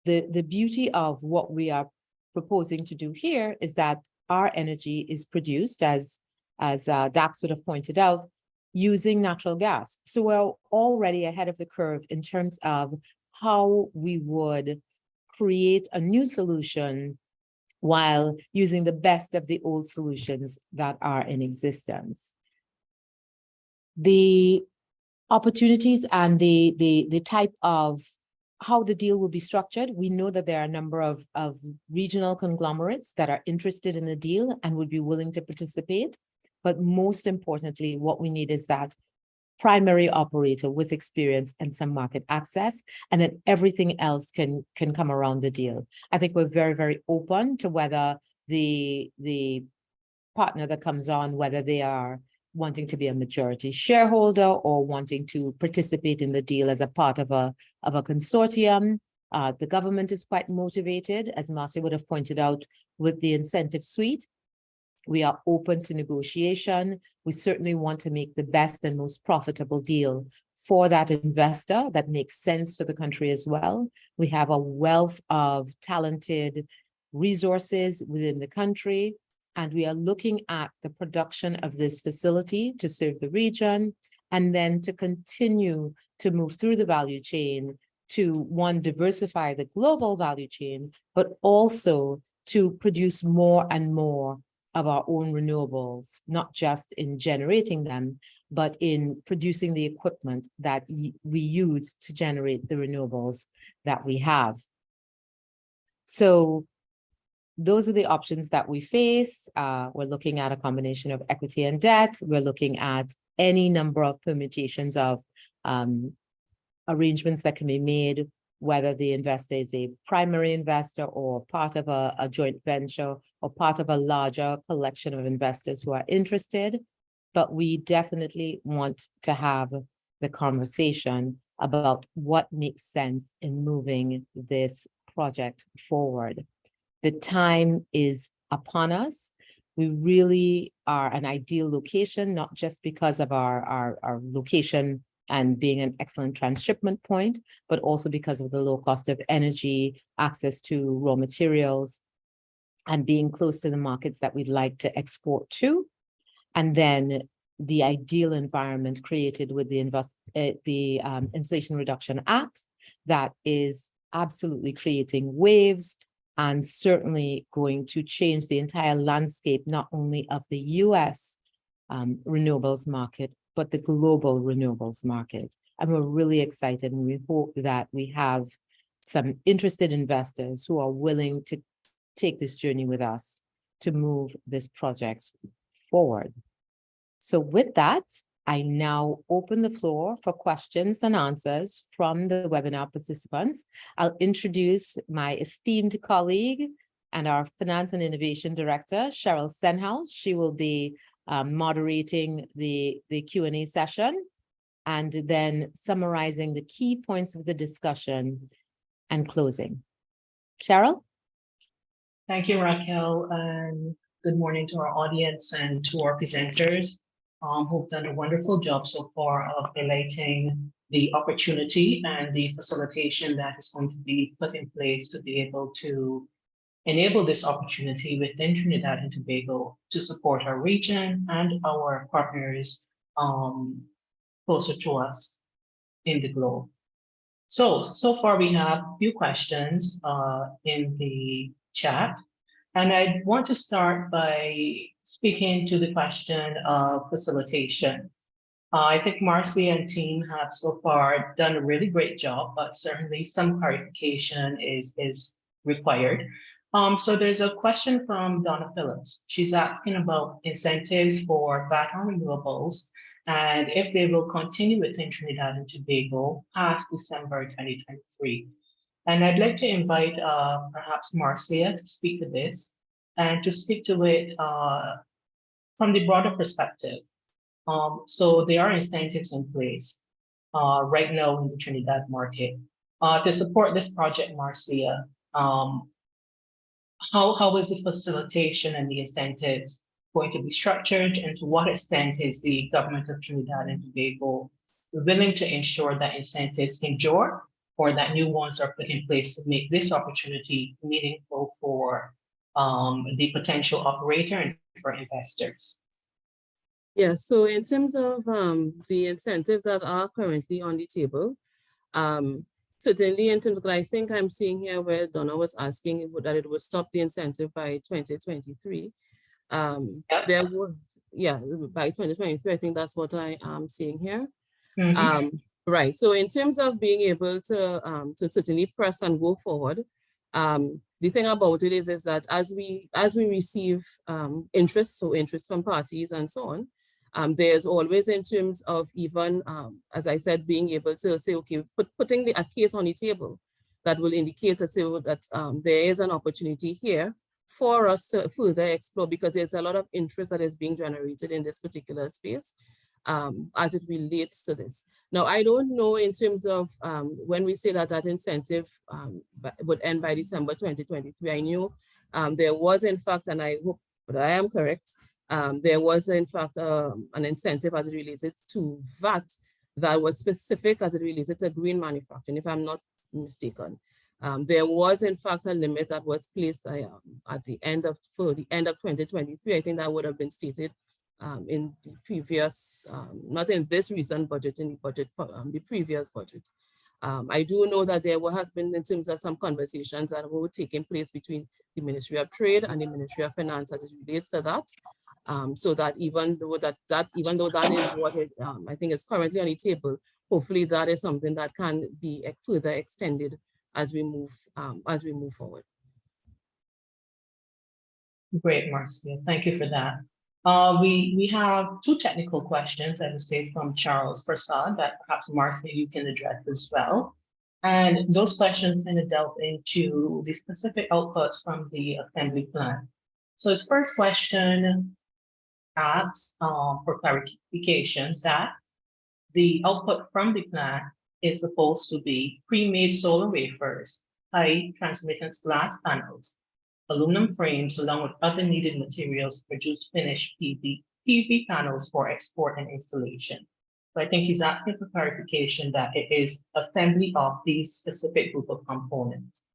The beauty of what we are proposing to do here is that our energy is produced, as Dax would have pointed out, using natural gas. So we're already ahead of the curve in terms of how we would create a new solution while using the best of the old solutions that are in existence. The opportunities and the type of how the deal will be structured, we know that there are a number of regional conglomerates that are interested in the deal and would be willing to participate. But most importantly, what we need is that primary operator with experience and some market access, and then everything else can come around the deal. I think we're very, very open to whether the partner that comes on, whether they are wanting to be a majority shareholder or wanting to participate in the deal as a part of a consortium. The government is quite motivated, as Marcia would have pointed out, with the incentive suite. We are open to negotiation. We certainly want to make the best and most profitable deal for that investor that makes sense for the country as well. We have a wealth of talented resources within the country, and we are looking at the production of this facility to serve the region, and then to continue to move through the value chain to, one, diversify the global value chain, but also to produce more and more of our own renewables, not just in generating them, but in producing the equipment that we use to generate the renewables that we have. So those are the options that we face. We're looking at a combination of equity and debt. We're looking at any number of permutations of arrangements that can be made, whether the investor is a primary investor or part of a joint venture or part of a larger collection of investors who are interested. But we definitely want to have the conversation about what makes sense in moving this project forward. The time is upon us. We really are an ideal location, not just because of our location and being an excellent transshipment point, but also because of the low cost of energy, access to raw materials, and being close to the markets that we'd like to export to. And then the ideal environment created with the Inflation Reduction Act that is absolutely creating waves and certainly going to change the entire landscape, not only of the US renewables market, but the global renewables market. And we're really excited, and we hope that we have some interested investors who are willing to take this journey with us to move this project forward. So with that, I now open the floor for questions and answers from the webinar participants. I'll introduce my esteemed colleague and our Finance and Innovation Director, Cheryl Senhouse. She will be moderating the Q&A session and then summarizing the key points of the discussion and closing. Cheryl? Thank you, Raquel, and good morning to our audience and to our presenters who've done a wonderful job so far of highlighting the opportunity and the facilitation that is going to be put in place to be able to enable this opportunity within Trinidad and Tobago to support our region and our partners closer to us in the globe. So far we have a few questions in the chat. And I want to start by speaking to the question of facilitation. I think Marcy and team have so far done a really great job, but certainly some clarification is required. So there's a question from Donna Phillips. She's asking about incentives for VAT on renewables and if they will continue within Trinidad and Tobago past December 2023. And I'd like to invite perhaps Marcia to speak to this and to speak to it from the broader perspective. So there are incentives in place right now in the Trinidad market to support this project, Marcia. How is the facilitation and the incentives going to be structured, and to what extent is the government of Trinidad and Tobago willing to ensure that incentives endure, or that new ones are put in place to make this opportunity meaningful for the potential operator and for investors? Yeah, so in terms of the incentives that are currently on the table, certainly in terms of, I think I'm seeing here where Donna was asking that it would stop the incentive by 2023. There would, yeah, by 2023, I think that's what I am seeing here. Mm-hmm. Right, so in terms of being able to certainly press and go forward, the thing about it is that as we receive interest, so interest from parties and so on, there's always in terms of even, as I said, being able to say, okay, putting a case on the table that will indicate that there is an opportunity here for us to further explore, because there's a lot of interest that is being generated in this particular space as it relates to this. Now, I don't know in terms of when we say that that incentive would end by December 2023, I knew there was in fact, and I hope that I am correct, there was in fact an incentive as it related to VAT that was specific as it related to green manufacturing, if I'm not mistaken. There was in fact a limit that was placed at the end of 2023. I think that would have been stated in the previous, not in this recent budget, in the budget for the previous budget. I do know that there have been in terms of some conversations that were taking place between the Ministry of Trade and the Ministry of Finance as it relates to that. So that even though that is what it, I think is currently on the table, hopefully that is something that can be further extended as we move forward. Great, Marcia. Thank you for that. We have two technical questions, I would say, from Charles Prasad that perhaps Marcia you can address as well. And those questions kind of delve into the specific outputs from the assembly plan. So his first question asks for clarification that the output from the plan is supposed to be pre-made solar wafers, high transmittance glass panels, aluminum frames, along with other needed materials to produce finished PV panels for export and installation. So I think he's asking for clarification that it is assembly of these specific group of components.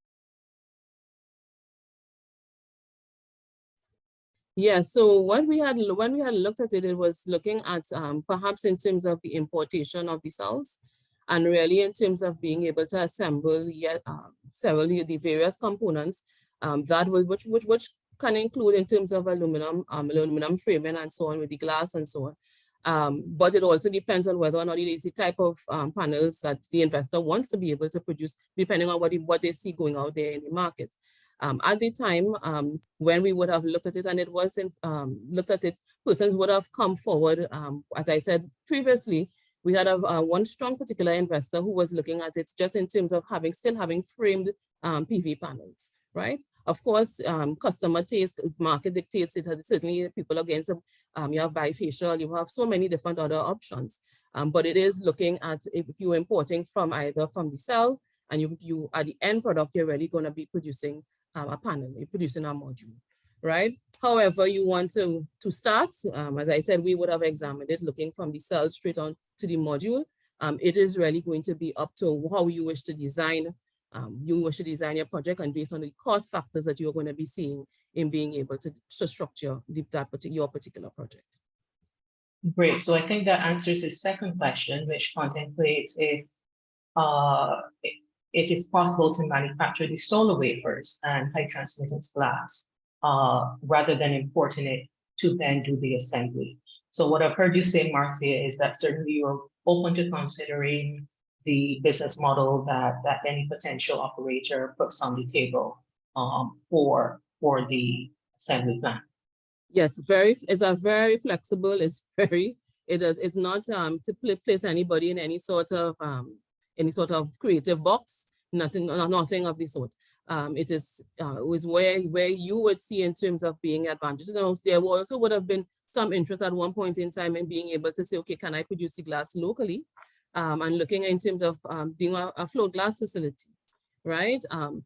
Yeah, so when we had looked at it, it was looking at perhaps in terms of the importation of the cells, and really in terms of being able to assemble several of the various components that was which can include in terms of aluminum framing and so on with the glass and so But it also depends on whether or not it is the type of panels that the investor wants to be able to produce, depending on what they see going out there in the market. At the time when we would have looked at it, and it wasn't looked at it, persons would have come forward. As I said previously, we had one strong particular investor who was looking at it just in terms of still having framed PV panels, right? Of course, customer taste, market dictates it. Certainly, people against you have bifacial, you have so many different other options. But it is looking at if you're importing from either from the cell, and you at the end product, you're really going to be producing a panel, you're producing a module, right? However you want to start, as I said, we would have examined it looking from the cell straight on to the module. It is really going to be up to how you wish to design. You wish to design your project, and based on the cost factors that you're going to be seeing in being able to structure your particular project. Great. So I think that answers his second question, which contemplates if it is possible to manufacture the solar wafers and high transmittance glass rather than importing it to then do the assembly. So what I've heard you say, Marcia, is that certainly you're open to considering the business model that any potential operator puts on the table for the assembly plant. Yes, it's a very flexible. It's not to place anybody in any sort of creative box. Nothing of the sort. It is where you would see in terms of being advantages. There also would have been some interest at one point in time in being able to say, okay, can I produce the glass locally? And looking in terms of doing a float glass facility, right?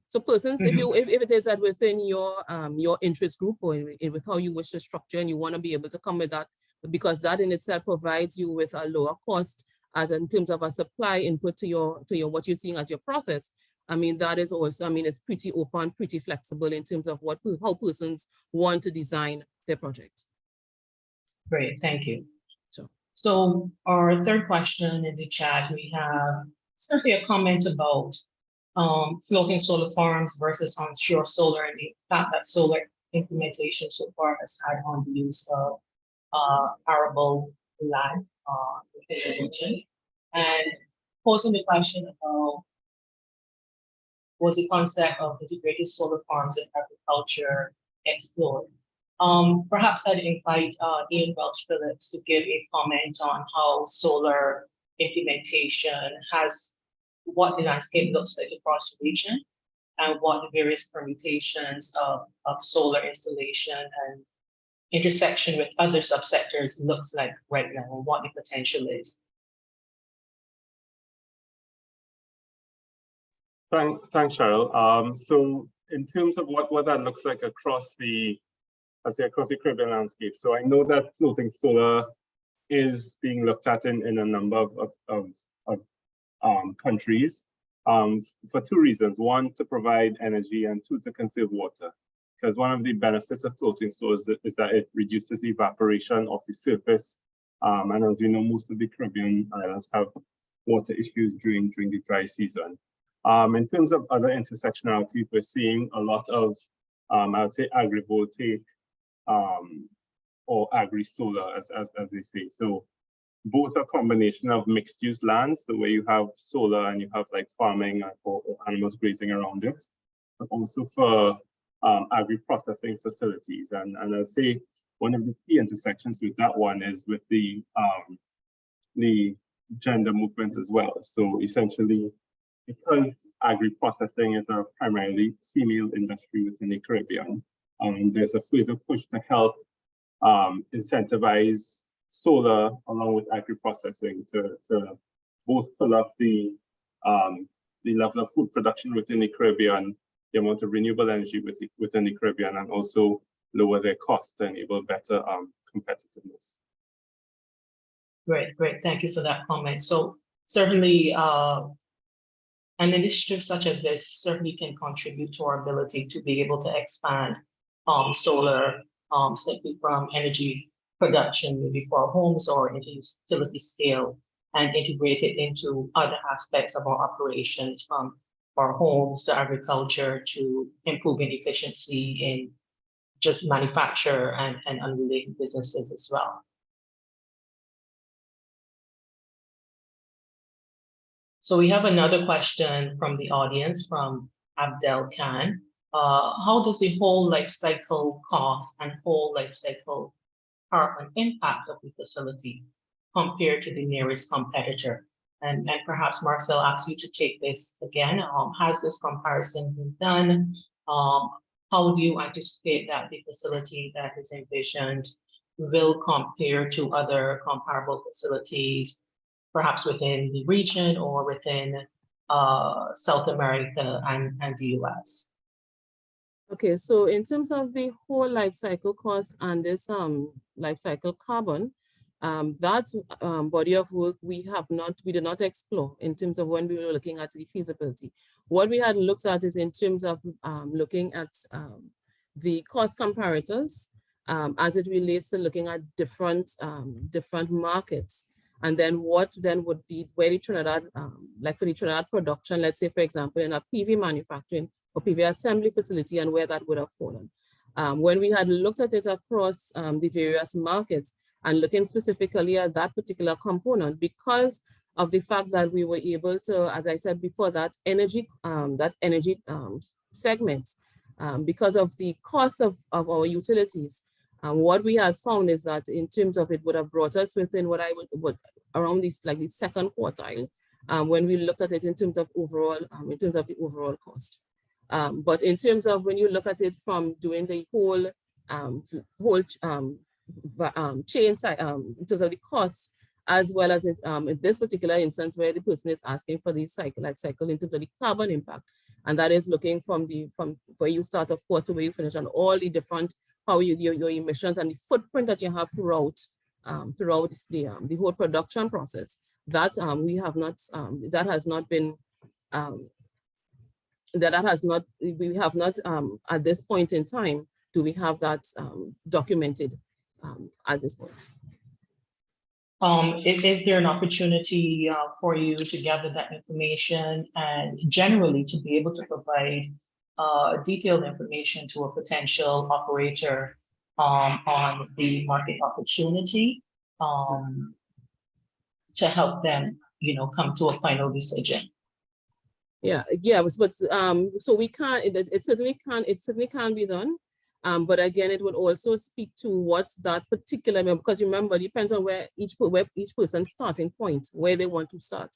So persons, if it is that within your interest group or with how you wish to structure, and you want to be able to come with that, because that in itself provides you with a lower cost as in terms of a supply input to your what you're seeing as your process. I mean, that is also, I mean, it's pretty open, pretty flexible in terms of how persons want to design their project. Great, thank you. Sure. So our third question in the chat, we have certainly a comment about floating solar farms versus onshore solar, and the fact that solar implementation so far has had on the use of arable land within the region, and posing the question about was the concept of integrated solar farms in agriculture explored. Perhaps I'd invite Ian Welch Phillips to give a comment on how solar implementation what the landscape looks like across the region, and what the various permutations of solar installation and intersection with other subsectors looks like right now, and what the potential is. Thanks, Cheryl. So in terms of what that looks like across the Caribbean landscape, so I know that floating solar is being looked at in a number of countries for two reasons. One, to provide energy, and two, to conserve water. Because one of the benefits of floating solar is that it reduces evaporation of the surface. And as you know, most of the Caribbean islands have water issues during the dry season. In terms of other intersectionality, we're seeing a lot of, I would say, agrivoltaic or agri-solar, as they say. So both a combination of mixed-use lands, so where you have solar and you have like farming or animals grazing around it, but also for agri-processing facilities. And I'd say one of the key intersections with that one is with the gender movement as well. So essentially, because agri-processing is a primarily female industry within the Caribbean, there's a further push to help incentivize solar along with agri-processing to both pull up the level of food production within the Caribbean, the amount of renewable energy within the Caribbean, and also lower their costs to enable better competitiveness. Great, thank you for that comment. So certainly an initiative such as this certainly can contribute to our ability to be able to expand solar simply from energy production, maybe for our homes or into utility scale, and integrate it into other aspects of our operations, from our homes to agriculture to improving efficiency in just manufacture and unrelated businesses as well. So we have another question from the audience from Abdel Khan. How does the whole life cycle cost and whole life cycle carbon impact of the facility compared to the nearest competitor? And perhaps Marcel asks you to take this again. Has this comparison been done? How do you anticipate that the facility that is envisioned will compare to other comparable facilities, perhaps within the region or within South America and the US? Okay, so in terms of the whole life cycle cost and this life cycle carbon, that body of work we did not explore in terms of when we were looking at the feasibility. What we had looked at is in terms of looking at the cost comparators as it relates to looking at different markets. And then what then would be where the Trinidad, like for the Trinidad production, let's say, for example, in a PV manufacturing or PV assembly facility and where that would have fallen. When we had looked at it across the various markets and looking specifically at that particular component, because of the fact that we were able to, as I said before, that energy segment, because of the cost of our utilities, what we had found is that in terms of it would have brought us within what I would around this like the second quartile when we looked at it in terms of overall the overall cost. But in terms of when you look at it from doing the whole chain side in terms of the cost, as well as in this particular instance where the person is asking for the life cycle in terms of the carbon impact, and that is looking from where you start, of course, to where you finish, on all the different how your emissions and the footprint that you have throughout the whole production process. That we have not that has not been we have not at this point in time do we have that documented at this point. Is there an opportunity for you to gather that information and generally to be able to provide detailed information to a potential operator on the market opportunity to help them, come to a final decision? Yeah, but so we can't. It certainly can be done. But again, it would also speak to what that particular, because remember, it depends on where each person's starting point, where they want to start.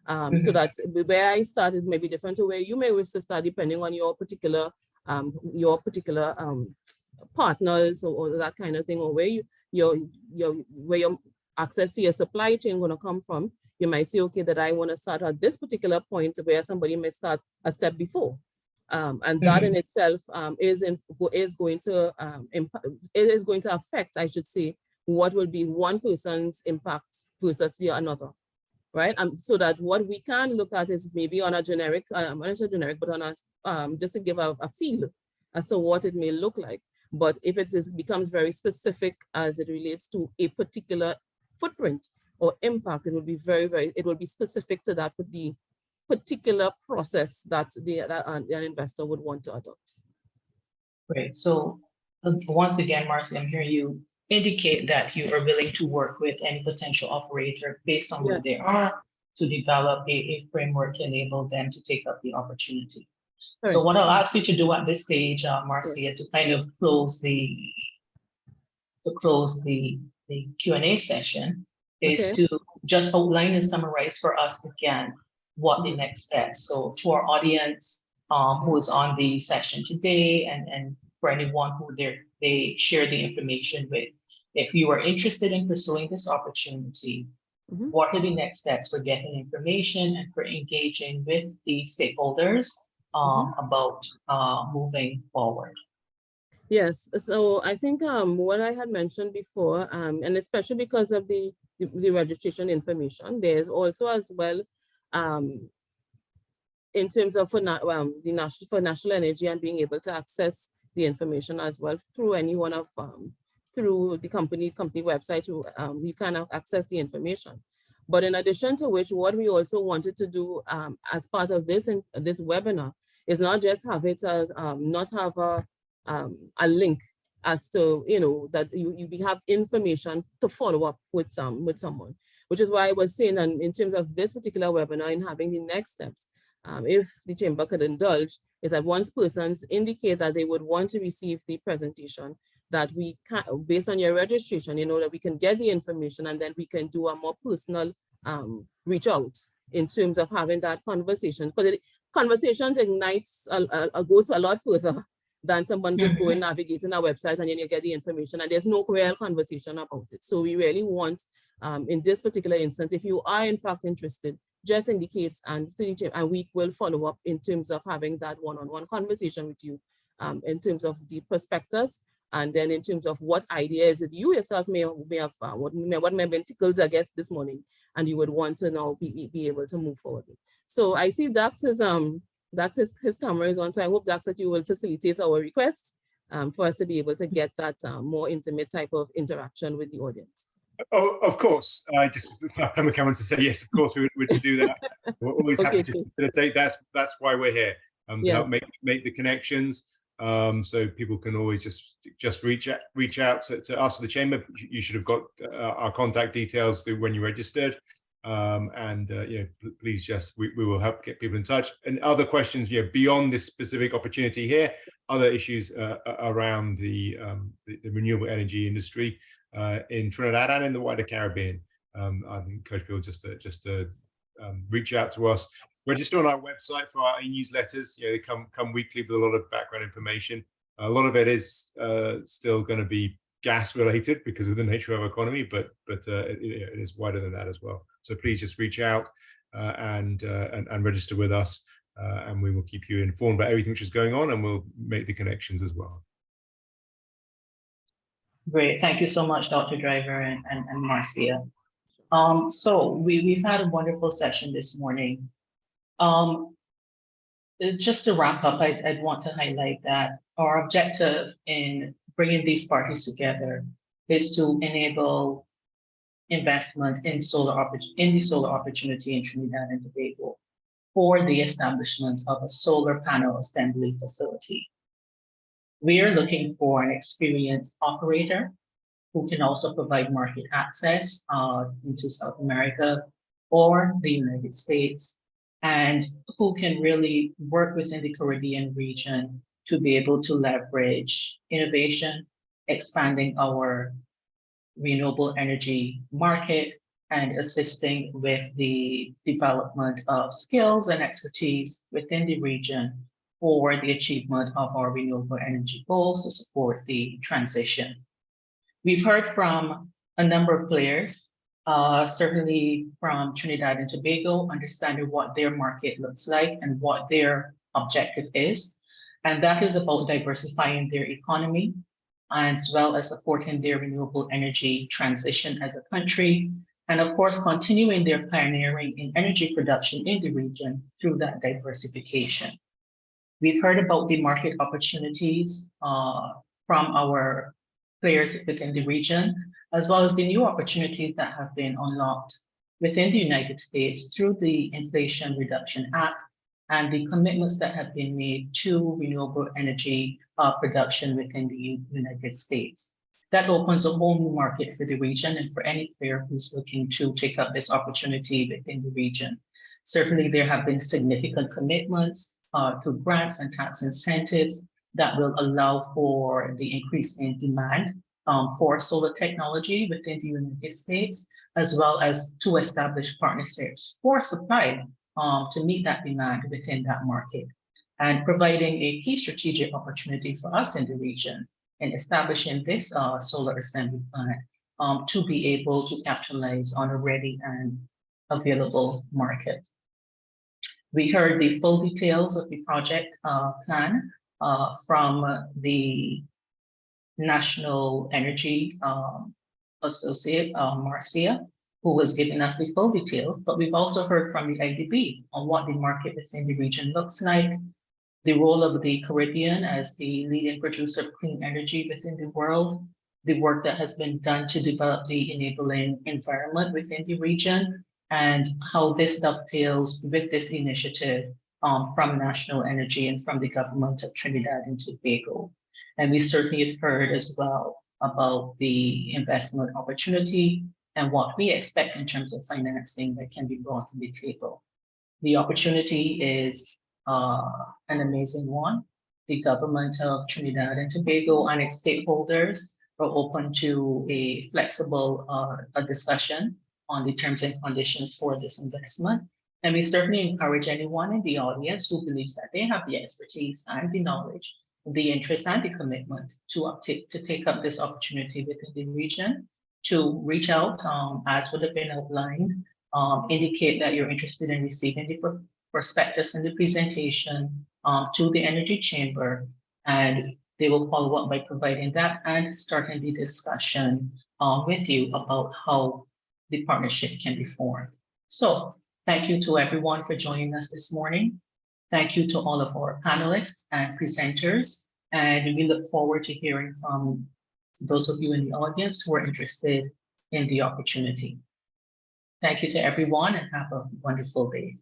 So that's where I started may be different to where you may wish to start, depending on your particular partners or that kind of thing, or where your access to your supply chain going to come from. You might say, okay, that I want to start at this particular point where somebody may start a step before. And that in itself is going to affect, I should say, what will be one person's impact versus the another, right? So that what we can look at is maybe on a generic, not generic, but on a just to give a feel as to what it may look like. But if it becomes very specific as it relates to a particular footprint or impact, it will be it will be specific to that the particular process that an investor would want to adopt. Great. So once again, Marcy, I'm hearing you indicate that you are willing to work with any potential operator based on where they are to develop a framework to enable them to take up the opportunity. Right. So what I'll ask you to do at this stage, Marcia, to kind of close the Q&A session is to just outline and summarize for us again what the next steps. So to our audience who is on the session today, and for anyone who they share the information with, if you are interested in pursuing this opportunity, what are the next steps for getting information and for engaging with the stakeholders about moving forward? Yes, so I think what I had mentioned before, and especially because of the registration information, there's also as well in terms of for national energy and being able to access the information as well through any one of through the company website, you can access the information. But in addition to which, what we also wanted to do as part of this webinar is not just have it as not have a link as to that we have information to follow up with someone, which is why I was saying, and in terms of this particular webinar and having the next steps, if the chamber could indulge, is that once persons indicate that they would want to receive the presentation, that we can, based on your registration, that we can get the information and then we can do a more personal reach out in terms of having that conversation. Because conversations ignites, goes a lot further than someone just going navigating our website and then you get the information and there's no real conversation about it. So we really want, in this particular instance, if you are in fact interested, just indicate and we will follow up in terms of having that one-on-one conversation with you in terms of the prospectus, and then in terms of what ideas that you yourself may have, what may have been tickled, I guess, this morning, and you would want to now be able to move forward with. So I see Dax is his camera is on, so I hope, Dax, that you will facilitate our request for us to be able to get that more intimate type of interaction with the audience. Oh, of course. I just put my camera to say yes. Of course, we would do that. We're always happy to facilitate. That's why we're here, to help make the connections. So people can always just reach out to us, the chamber. You should have got our contact details when you registered. Please we will help get people in touch. And other questions, beyond this specific opportunity here, other issues around the renewable energy industry in Trinidad and in the wider Caribbean. I encourage people just to reach out to us. Register on our website for our e-newsletters. They come weekly with a lot of background information. A lot of it is still going to be gas related because of the nature of our economy, but it is wider than that as well. So please just reach out and register with us, and we will keep you informed about everything which is going on, and we'll make the connections as well. Great, thank you so much, Dr. Driver and Marcia. So we've had a wonderful session this morning. Just to wrap up, I'd want to highlight that our objective in bringing these parties together is to enable investment in the solar opportunity in Trinidad and Tobago for the establishment of a solar panel assembly facility. We are looking for an experienced operator who can also provide market access into South America or the United States, and who can really work within the Caribbean region to be able to leverage innovation, expanding our renewable energy market, and assisting with the development of skills and expertise within the region for the achievement of our renewable energy goals to support the transition. We've heard from a number of players, certainly from Trinidad and Tobago, understanding what their market looks like and what their objective is. And that is about diversifying their economy, as well as supporting their renewable energy transition as a country. And of course, continuing their pioneering in energy production in the region through that diversification. We've heard about the market opportunities from our players within the region, as well as the new opportunities that have been unlocked within the United States through the Inflation Reduction Act and the commitments that have been made to renewable energy production within the United States. That opens a whole new market for the region and for any player who's looking to take up this opportunity within the region. Certainly, there have been significant commitments through grants and tax incentives that will allow for the increase in demand for solar technology within the United States, as well as to establish partnerships for supply to meet that demand within that market, and providing a key strategic opportunity for us in the region in establishing this solar assembly plant to be able to capitalize on a ready and available market. We heard the full details of the project plan from the National Energy Associate, Marcia, who was giving us the full details, but we've also heard from the IDB on what the market within the region looks like, the role of the Caribbean as the leading producer of clean energy within the world, the work that has been done to develop the enabling environment within the region, and how this dovetails with this initiative from National Energy and from the government of Trinidad and Tobago. And we certainly have heard as well about the investment opportunity and what we expect in terms of financing that can be brought to the table. The opportunity is an amazing one. The government of Trinidad and Tobago and its stakeholders are open to a flexible discussion on the terms and conditions for this investment. And we certainly encourage anyone in the audience who believes that they have the expertise and the knowledge, the interest and the commitment to take up this opportunity within the region, to reach out, as would have been outlined, indicate that you're interested in receiving the prospectus and the presentation to the Energy Chamber, and they will follow up by providing that and starting the discussion with you about how the partnership can be formed. So thank you to everyone for joining us this morning. Thank you to all of our panelists and presenters, and we look forward to hearing from those of you in the audience who are interested in the opportunity. Thank you to everyone and have a wonderful day.